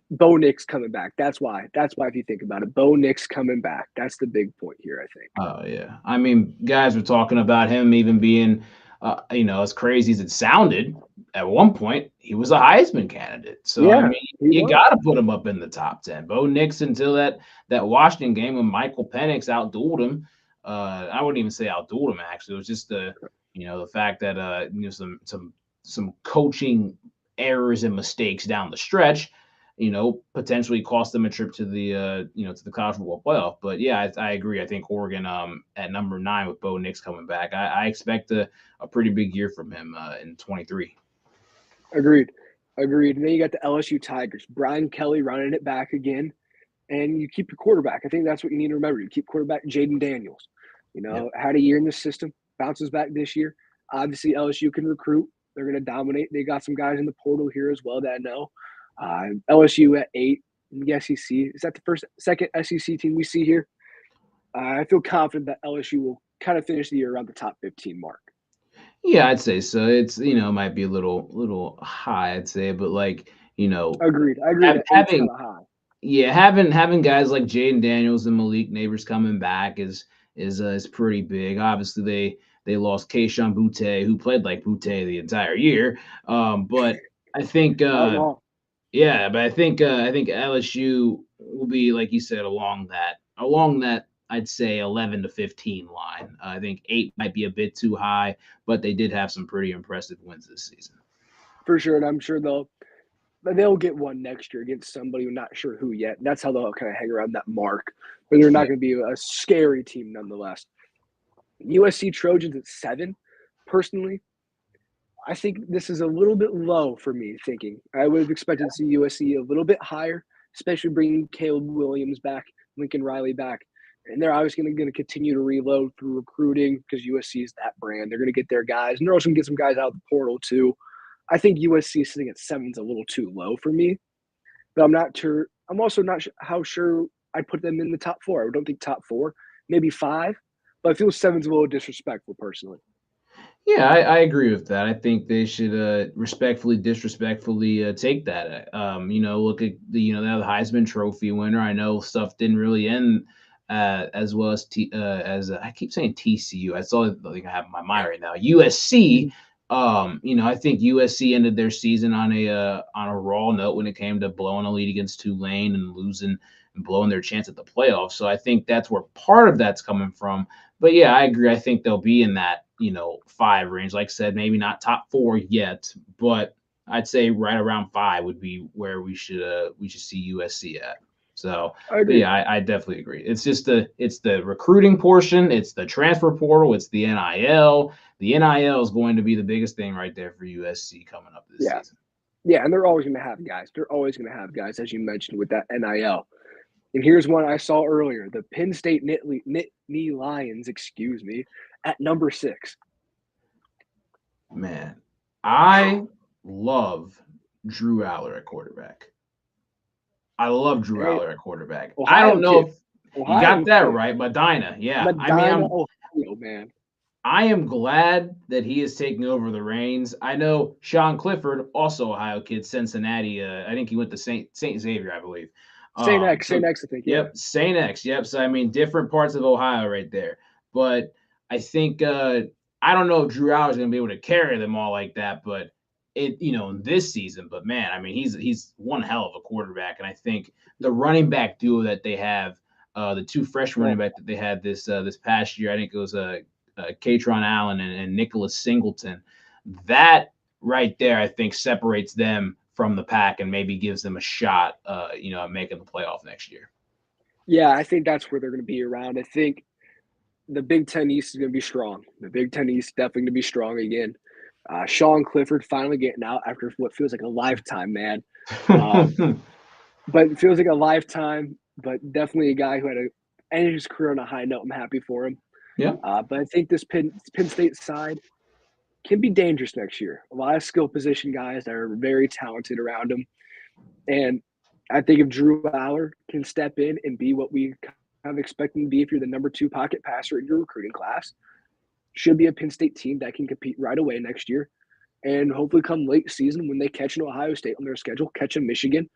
Bo Nix coming back. That's why. If you think about it, Bo Nix coming back. That's the big point here, I think. Oh yeah. I mean, guys were talking about him even being, as crazy as it sounded. At one point, he was a Heisman candidate. So yeah, I mean, you got to put him up in the top 10. Bo Nix until that Washington game when Michael Penix outdueled him. I wouldn't even say outdueled him. Actually, it was just the fact that some coaching errors and mistakes down the stretch, potentially cost them a trip to the college football playoff. But yeah, I agree. I think Oregon at number 9 with Bo Nix coming back, I expect a pretty big year from him in 23. Agreed. And then you got the LSU Tigers, Brian Kelly running it back again, and you keep your quarterback. I think that's what you need to remember. You keep quarterback Jaden Daniels. Had a year in the system, bounces back this year. Obviously, LSU can recruit. They're going to dominate. They got some guys in the portal here as well that I know. LSU at 8 in the SEC. Is that the second SEC team we see here? I feel confident that LSU will kind of finish the year around the top 15 mark. Yeah, I'd say so. It's might be a little high, I'd say, but agreed. Having high. Yeah, having guys like Jaden Daniels and Malik Neighbors coming back is pretty big. Obviously, they lost Kayshon Boutte, who played like Boutte the entire year. But I think yeah, but I think LSU will be, like you said, along that I'd say 11 to 15 line. I think 8 might be a bit too high, but they did have some pretty impressive wins this season. For sure, and I'm sure they'll get one next year against somebody. We're not sure who yet. That's how they'll kind of hang around that mark. But they're not going to be a scary team nonetheless. USC Trojans at 7, personally. I think this is a little bit low for me thinking. I would have expected to see USC a little bit higher, especially bringing Caleb Williams back, Lincoln Riley back. And they're obviously going to continue to reload through recruiting because USC is that brand. They're going to get their guys. And they're also going to get some guys out of the portal too. I think USC sitting at 7 is a little too low for me. But I'm not sure. I'm also not how sure I'd put them in the top 4. I don't think top 4, maybe 5. But I feel 7's a little disrespectful personally. Yeah, I agree with that. I think they should respectfully, disrespectfully take that. Look at they have the Heisman Trophy winner. I know stuff didn't really end as well as I keep saying TCU. That's all the thing I have in my mind right now. USC. I think USC ended their season on a raw note when it came to blowing a lead against Tulane and losing and blowing their chance at the playoffs. So I think that's where part of that's coming from. But yeah, I agree. I think they'll be in that 5 range. Like I said, maybe not top 4 yet, but I'd say right around 5 would be where we should see USC at. So, I but agree. yeah, I definitely agree. It's just it's the recruiting portion, it's the transfer portal, it's the NIL. The NIL is going to be the biggest thing right there for USC coming up this Yeah. season. Yeah, and they're always going to have guys. They're always going to have guys, as you mentioned, with that NIL. And here's one I saw earlier: the Penn State Nittany Lions, at number 6. Man, I love Drew Aller at quarterback. I love Drew Hey, Aller at quarterback. I Ohio don't know kid. if you Ohio got that kid. right, Medina. Yeah, I mean, Medina, Ohio, man. I am glad that he is taking over the reins. I know Sean Clifford, also Ohio kid, Cincinnati. I think he went to Saint Xavier, I believe. St. X, So I think. Yeah. yep, Saint X. Yep. So I mean, different parts of Ohio right there. But I think I don't know if Drew Aller is going to be able to carry them all like that, but in this season. But man, I mean, he's one hell of a quarterback, and I think the running back duo that they have, the 2 freshman running back that they had this past year, I think it was Katron Allen and Nicholas Singleton. That right there, I think, separates them from the pack and maybe gives them a shot, at making the playoff next year. Yeah, I think that's where they're going to be around. I think the Big Ten East is going to be strong. The Big Ten East definitely going to be strong again. Sean Clifford finally getting out after what feels like a lifetime, man. But it feels like a lifetime, but definitely a guy who ended his career on a high note. I'm happy for him. Yeah. But I think this Penn State side can be dangerous next year. A lot of skill position guys that are very talented around him. And I think if Drew Aller can step in and be what we kind of expect him to be if you're the number 2 pocket passer in your recruiting class, should be a Penn State team that can compete right away next year. And hopefully come late season when they catch an Ohio State on their schedule, catch a Michigan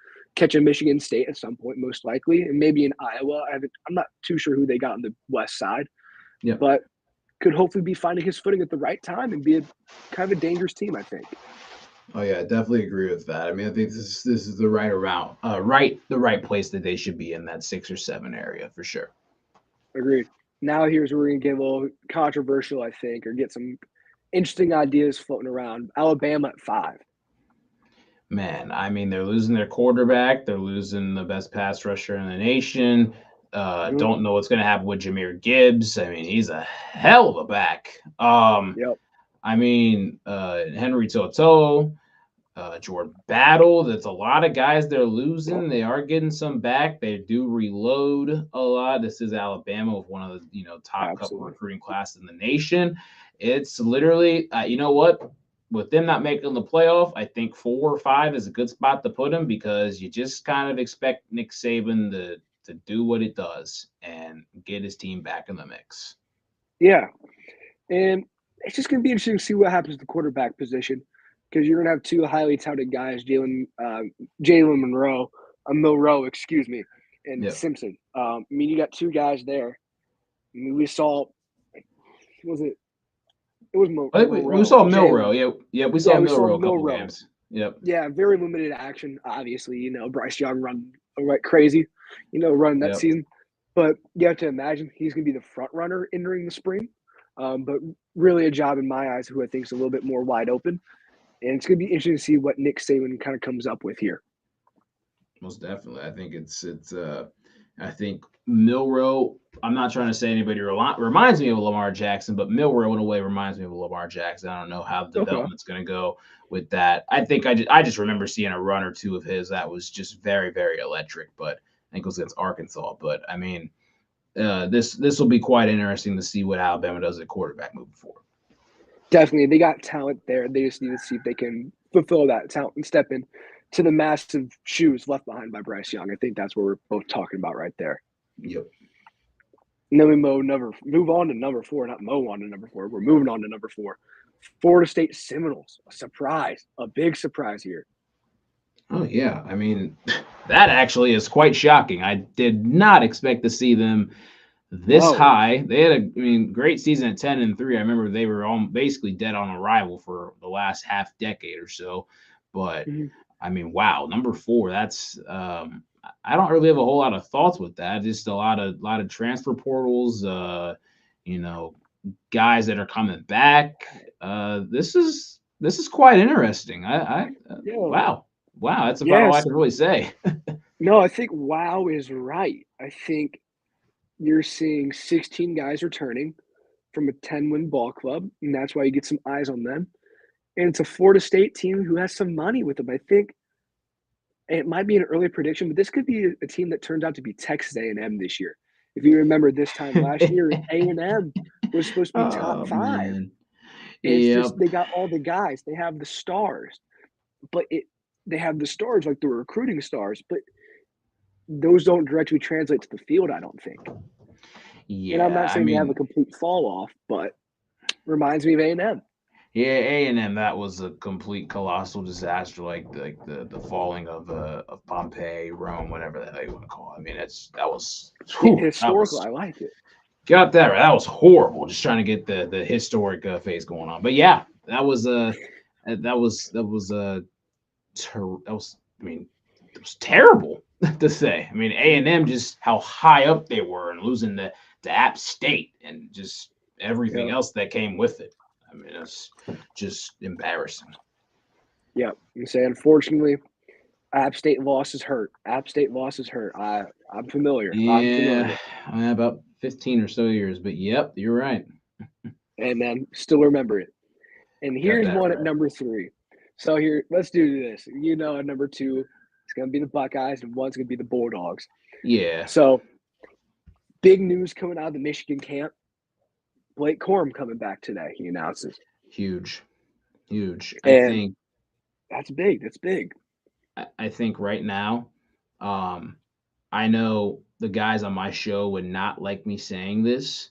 State at some point, most likely, and maybe in Iowa. I'm not too sure who they got on the west side, but could hopefully be finding his footing at the right time and be a kind of a dangerous team, I think. Oh yeah, I definitely agree with that. I mean, I think this is the right place that they should be in, that 6 or 7 area for sure. Agreed. Now here's where we're gonna get a little controversial, I think, or get some interesting ideas floating around. Alabama at 5. Man, I mean, they're losing their quarterback. They're losing the best pass rusher in the nation. Don't know what's going to happen with Jahmyr Gibbs. I mean, he's a hell of a back. Yep. I mean, Henry To'oTo'o, Jordan Battle. There's a lot of guys they're losing. They are getting some back. They do reload a lot. This is Alabama with one of the top couple recruiting classes in the nation. It's literally, you know what? With them not making the playoff, I think 4 or 5 is a good spot to put them because you just kind of expect Nick Saban to do what it does and get his team back in the mix. Yeah. And it's just going to be interesting to see what happens to the quarterback position because you're going to have 2 highly touted guys, Jalen Milroe, and Simpson. I mean, you got 2 guys there. I mean, we saw – It was we saw Milroe. Yeah, we saw Milroe a couple games. Yep. Yeah, very limited action. Obviously, Bryce Young run like crazy, running that season. But you have to imagine he's going to be the front runner entering the spring. But really a job in my eyes who I think is a little bit more wide open. And it's going to be interesting to see what Nick Saban kind of comes up with here. Most definitely. I think I think Milroe, I'm not trying to say anybody reminds me of Lamar Jackson, but Milroe in a way reminds me of Lamar Jackson. I don't know how the development's going to go with that. I think I just remember seeing a run or 2 of his that was just very, very electric, but I think it was against Arkansas. But I mean, this will be quite interesting to see what Alabama does at quarterback moving forward. Definitely. They got talent there. They just need to see if they can fulfill that talent and step in to the massive shoes left behind by Bryce Young. I think that's what we're both talking about right there. Yep. And then we move on to number 4, not mow on to number 4. We're moving on to number 4. Florida State Seminoles, a surprise, a big surprise here. Oh yeah, I mean, that actually is quite shocking. I did not expect to see them this No. high. They had great season at 10-3. I remember they were all basically dead on arrival for the last half decade or so. But Mhm. I mean, wow, number 4. That's I don't really have a whole lot of thoughts with that. Just a lot of transfer portals. You know, guys that are coming back. This is quite interesting. Yeah. Wow, that's about all I Yes. can really say. No, I think wow is right. I think you're seeing 16 guys returning from a 10-win ball club, and that's why you get some eyes on them. And it's a Florida State team who has some money with them. I think it might be an early prediction, but this could be a team that turns out to be Texas A&M this year. If you remember this time last year, A&M was supposed to be Oh top 5. man. It's Yep. just they got all the guys. They have the stars, but they have the stars like the recruiting stars, but those don't directly translate to the field, I don't think. And I'm Yeah, not I saying they have a mean, complete fall off, but reminds me of A&M. yeah, A&M, that was a complete colossal disaster, like the falling of Pompeii, Rome, whatever the hell you want to call it. I mean, that was that Historical, was I like it. got that right. That was horrible. Just trying to get the historic phase going on. But yeah, that was that was that was that was I mean it was terrible to say. I mean A&M, just how high up they were and losing to App State and just everything Yeah, else that came with it. I mean it's just embarrassing. yeah. You say unfortunately, App State loss is hurt. App State loss is hurt. I'm familiar. I'm Yeah, familiar. about 15 or so years, but yep, you're right. And then still remember it. And Got here's that one at right. number 3. So here, let's do this. At number 2, it's gonna be the Buckeyes, and one's gonna be the Bulldogs. Yeah, So big news coming out of the Michigan camp. Blake Corum coming back today, he announces. huge. Huge. And that's big. That's big. I think right now, um, I know the guys on my show would not like me saying this,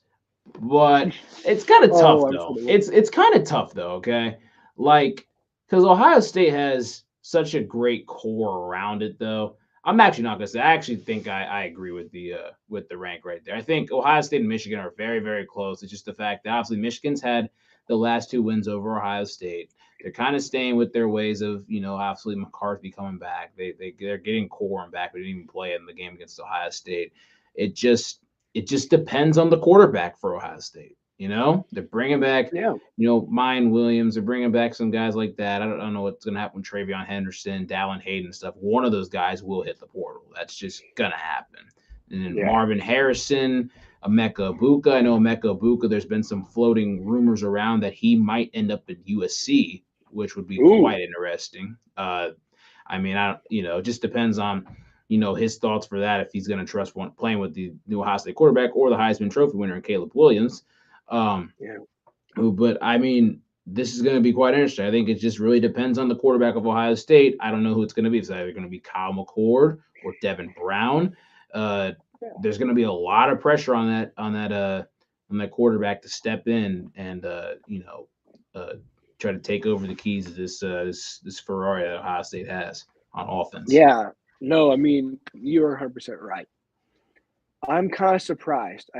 but it's kind of tough Oh, I'm sure though. they will. It's kind of tough though, okay? Like, because Ohio State has such a great core around it though. I'm actually not gonna say. I actually think I agree with the rank right there. I think Ohio State and Michigan are very, very close. It's just the fact that obviously Michigan's had the last 2 wins over Ohio State. They're kind of staying with their ways of, obviously McCarthy coming back. They're getting Corum back. We didn't even play in the game against Ohio State. It just it just depends on the quarterback for Ohio State. They're bringing back, Yeah. Mayan Williams. They're bringing back some guys like that. I don't know what's going to happen with Travion Henderson, Dallin Hayden stuff. One of those guys will hit the portal. That's just going to happen. And then Yeah. Marvin Harrison, Emeka Ibuka. I know Emeka Ibuka, there's been some floating rumors around that he might end up at USC, which would be quite interesting. I mean, it just depends on, his thoughts for that, if he's going to trust playing with the new Ohio State quarterback or the Heisman Trophy winner, Caleb Williams. Yeah. But I mean, this is going to be quite interesting. I think it just really depends on the quarterback of Ohio State. I don't know who it's going to be. It's either going to be Kyle McCord or Devin Brown. There's going to be a lot of pressure on that quarterback to step in and try to take over the keys of this Ferrari that Ohio State has on offense. Yeah. No, I mean, you're 100% right. I'm kind of surprised.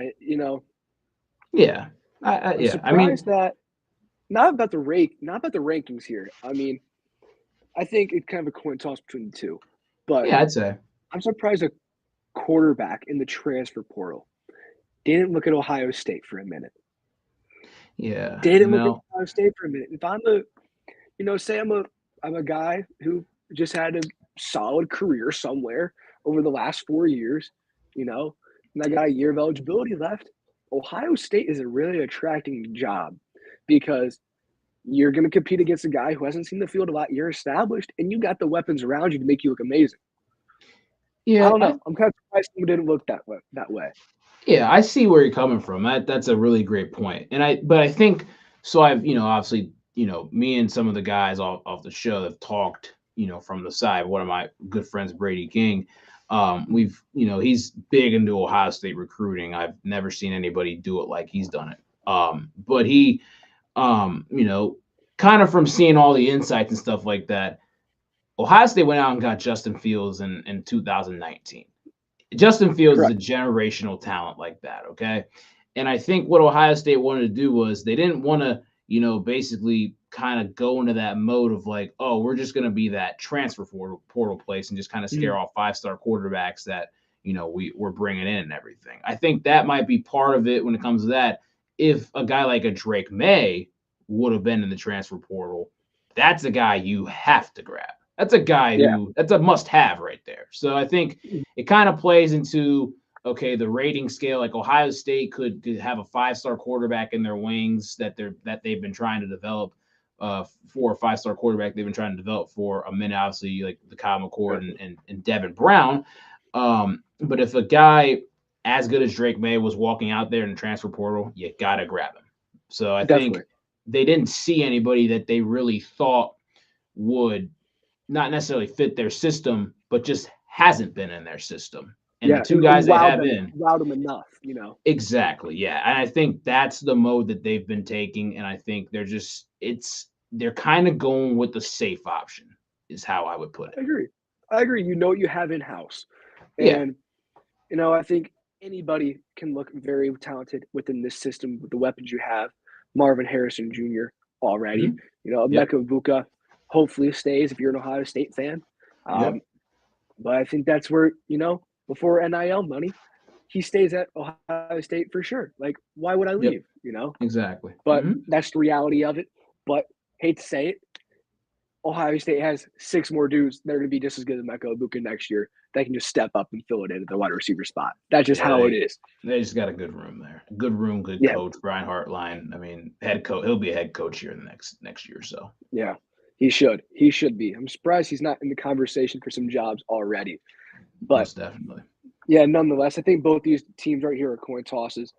Yeah. I'm Yeah. I mean, surprised that not about the rankings here. I mean, I think it's kind of a coin toss between the two. But yeah, I'd say. I'm surprised a quarterback in the transfer portal didn't look at Ohio State for a minute. Yeah. Didn't look at Ohio State for a minute. If I'm say I'm a guy who just had a solid career somewhere over the last 4 years, and I got a year of eligibility left. Ohio State is a really attracting job because you're going to compete against a guy who hasn't seen the field a lot. You're established, and you got the weapons around you to make you look amazing. Yeah, I don't know. I'm kind of surprised someone didn't look that way. Yeah, I see where you're coming from. That's a really great point. But I think so. I've obviously me and some of the guys off the show have talked from the side. One of my good friends, Brady King, we've he's big into Ohio State recruiting. I've never seen anybody do it like he's done it. But he You know, kind of from seeing all the insights and stuff like that, Ohio State went out and got Justin Fields in 2019. Justin Fields is a Correct. generational talent like that, okay? And I think what Ohio State wanted to do was they didn't want to, basically kind of go into that mode of like, oh, we're just going to be that transfer portal place and just kind of scare Mhm. off 5-star quarterbacks that, we're bringing in and everything. I think that might be part of it when it comes to that. If a guy like a Drake May would have been in the transfer portal, that's a guy you have to grab. That's a guy Yeah. that's a must have right there. So I think it kind of plays into okay, the rating scale, like Ohio State could have a 5-star quarterback in their wings that they've been trying to develop, 4 or 5-star quarterback they've been trying to develop for a minute, obviously like the Kyle McCord and Devin Brown. But if a guy as good as Drake May was walking out there in the transfer portal, you gotta grab him. So I think Definitely. they didn't see anybody that they really thought would not necessarily fit their system, but just hasn't been in their system. And the Yeah, two and guys they have in, wowed them enough, you know? exactly, yeah. And I think that's the mode that they've been taking. And I think they're kind of going with the safe option, is how I would put I it. agree. I agree. You know what you have in-house. Yeah. And, I think anybody can look very talented within this system with the weapons you have. Marvin Harrison Jr. already. Mhm. Yep. Emeka Ibuka hopefully stays if you're an Ohio State fan. Yep. But I think that's where, before NIL money, he stays at Ohio State for sure. Like, why would I Yep. leave, Exactly. But Mhm. that's the reality of it. But hate to say it, Ohio State has 6 more dudes that are going to be just as good as Emeka Ibuka next year. They can just step up and fill it in at the wide receiver spot. That's just Yeah, how it is. they just got a good room there. Good room, good Yeah, coach. Brian Hartline. I mean, head coach. He'll be a head coach here in the next year or so. yeah. He should. He should be. I'm surprised he's not in the conversation for some jobs already. But Most definitely. yeah, nonetheless, I think both these teams right here are coin tosses.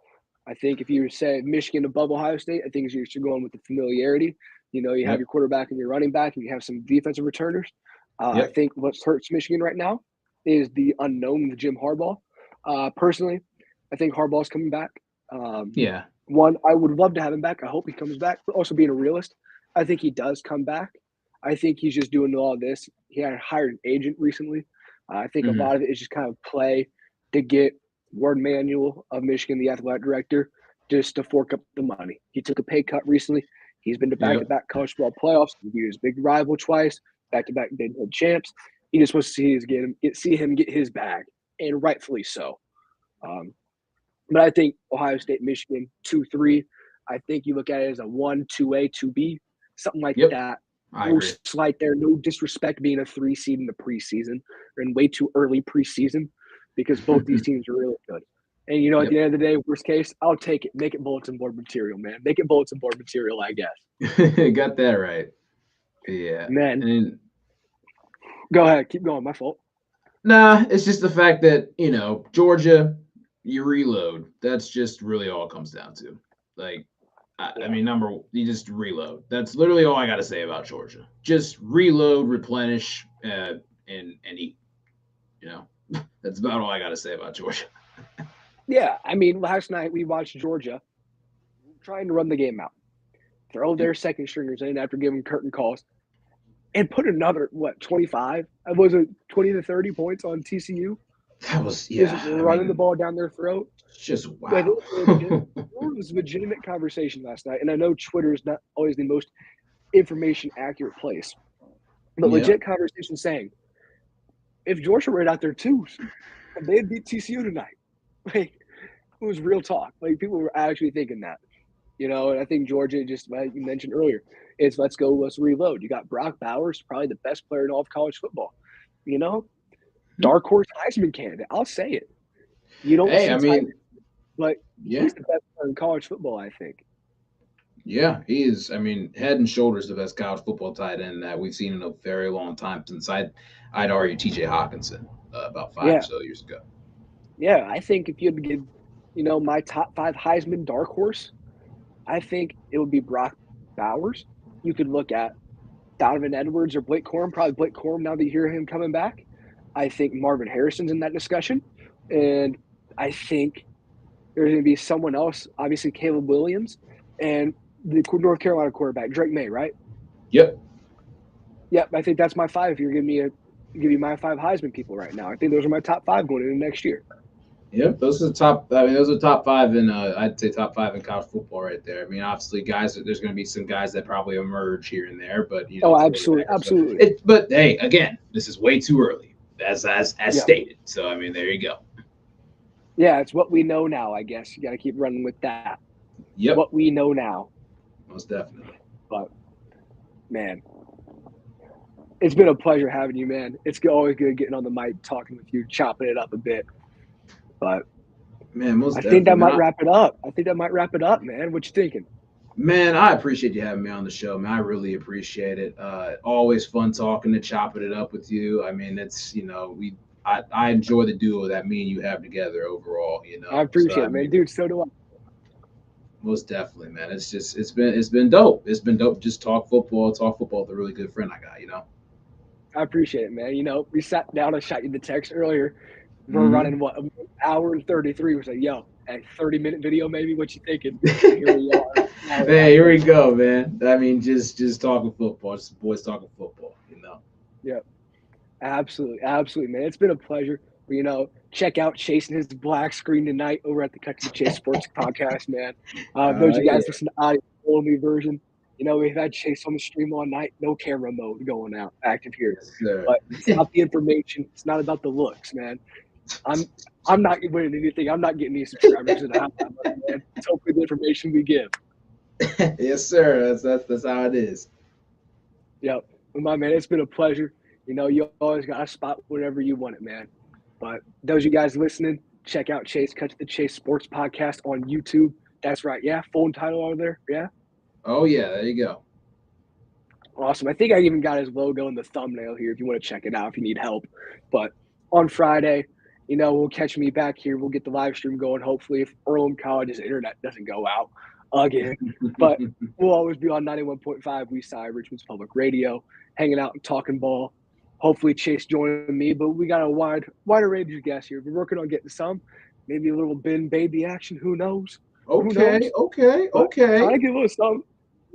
I think if you say Michigan above Ohio State, I think you should go in with the familiarity. You have Yep. your quarterback and your running back, and you have some defensive returners. I Yep. think what hurts Michigan right now is the unknown with Jim Harbaugh. Personally, I think Harbaugh's coming back. Yeah. One, I would love to have him back. I hope he comes back. But also being a realist, I think he does come back. I think he's just doing all this. He had hired an agent recently. I think Mhm. a lot of it is just kind of play to get Ward Manuel of Michigan, the athletic director, just to fork up the money. He took a pay cut recently. He's been to Yep. back-to-back college football playoffs. He beat his big rival twice, back-to-back Big Ten champs. He just wants to see him get his bag, and rightfully so. Um, but I think Ohio State, Michigan, 2-3. I think you look at it as a 1, 2A, 2B, something like Yep. that. I No agree. slight there, no disrespect being a 3 seed in the preseason or in way too early preseason because both these teams are really good. And at Yep. the end of the day, worst case, I'll take it. Make it bulletin board material, man. Make it bulletin board material, I guess. Got that right. Yeah. Man, And go ahead, keep going. My fault. nah, it's just the fact that, Georgia, you reload. That's just really all it comes down to. Like, I Yeah. mean, you just reload. That's literally all I got to say about Georgia. Just reload, replenish, and eat. That's about all I got to say about Georgia. Yeah, I mean, last night we watched Georgia trying to run the game out, throw their second stringers in after giving curtain calls, and put another 25? Was it 20 to 30 points on TCU? That was, Just yeah. I running the mean, ball down their throat. just I wow. think there was a legitimate conversation last night, and I know Twitter is not always the most information accurate place, but Yeah. legit conversation saying if Georgia were out there too, they'd beat TCU tonight. Like, it was real talk. Like, people were actually thinking that. And I think Georgia, just like you mentioned earlier, is let's reload. You got Brock Bowers, probably the best player in all of college football. Dark horse Heisman candidate. I'll say it. You don't Hey, see I mean, but yeah. he's the best player in college football, I think. Yeah, he is. I mean, head and shoulders the best college football tight end that we've seen in a very long time since I'd argue T.J. Hawkinson about 5 or Yeah. so years ago. Yeah, I think if you had to give, my top 5 Heisman dark horse, I think it would be Brock Bowers. You could look at Donovan Edwards or Blake Corum, probably Blake Corum now that you hear him coming back. I think Marvin Harrison's in that discussion. And I think there's going to be someone else, obviously Caleb Williams. And the North Carolina quarterback, Drake May, right? Yep. Yep, I think that's my 5. If you're giving me my 5 Heisman people right now, I think those are my top 5 going into next year. Yep, those are the top. I mean, those are top 5 in. I'd say top 5 in college football right there. I mean, obviously, guys. There's going to be some guys that probably emerge here and there, but Absolutely, absolutely. But hey, again, this is way too early, as stated. So I mean, there you go. Yeah, it's what we know now. I guess you got to keep running with that. Yep. What we know now. Most definitely. But man, it's been a pleasure having you, man. It's always good getting on the mic, talking with you, chopping it up a bit. But man, I think that might wrap it up. Man. What you thinking? Man, I appreciate you having me on the show, man. I really appreciate it. Always fun talking and chopping it up with you. I mean, it's I enjoy the duo that me and you have together overall. I appreciate it, man. Dude, so do I. Most definitely, man. It's been dope. It's been dope. Just talk football with a really good friend I got. I appreciate it, man. We sat down and shot you the text earlier. We're running an hour and 33. We said, yo, a 30-minute video maybe. What you thinking? Here we are. Hey, here we go, man. I mean, just talking football. Just boys talking football. Yep. Absolutely, man. It's been a pleasure. Check out Chasing His Black Screen tonight over at the Cut to the Chase Sports Podcast, man. Those of you guys listen to audio only version. We've had Chase on the stream all night. No camera mode going out active here. Yes, but it's not the information. It's not about the looks, man. I'm not winning anything. I'm not getting any subscribers in the house, man. It's hopefully the information we give. Yes, sir. That's how it is. Yep. Well, my man, it's been a pleasure. You always got a spot whenever you want it, man. But those of you guys listening, check out Chase Cut to the Chase Sports Podcast on YouTube. That's right. Yeah. Full title over there. Yeah. Oh, yeah. There you go. Awesome. I think I even got his logo in the thumbnail here if you want to check it out, if you need help. But on Friday, we'll catch me back here. We'll get the live stream going, hopefully, if Earlham College's internet doesn't go out again. But we'll always be on 91.5 Weestside, Richmond's Public Radio, hanging out and talking ball. Hopefully Chase joining me, but we got a wider range of guests here. We're working on getting some, maybe a little Ben Baby action. Who knows? Okay. Trying to give us some.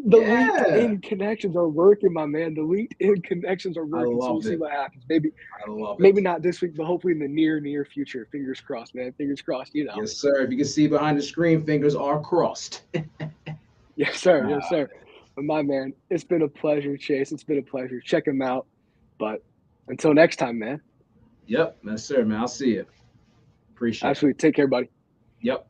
The LinkedIn connections are working, my man. The LinkedIn connections are working, so we'll see what happens. Maybe not this week, but hopefully in the near future. Fingers crossed, man. Fingers crossed, Yes, sir. If you can see behind the screen, fingers are crossed. Yes, sir. Yes, sir. But my man, it's been a pleasure, Chase. It's been a pleasure. Check him out. But until next time, man. Yep. Yes, sir, man. I'll see you. Appreciate it. Absolutely. Take care, buddy. Yep.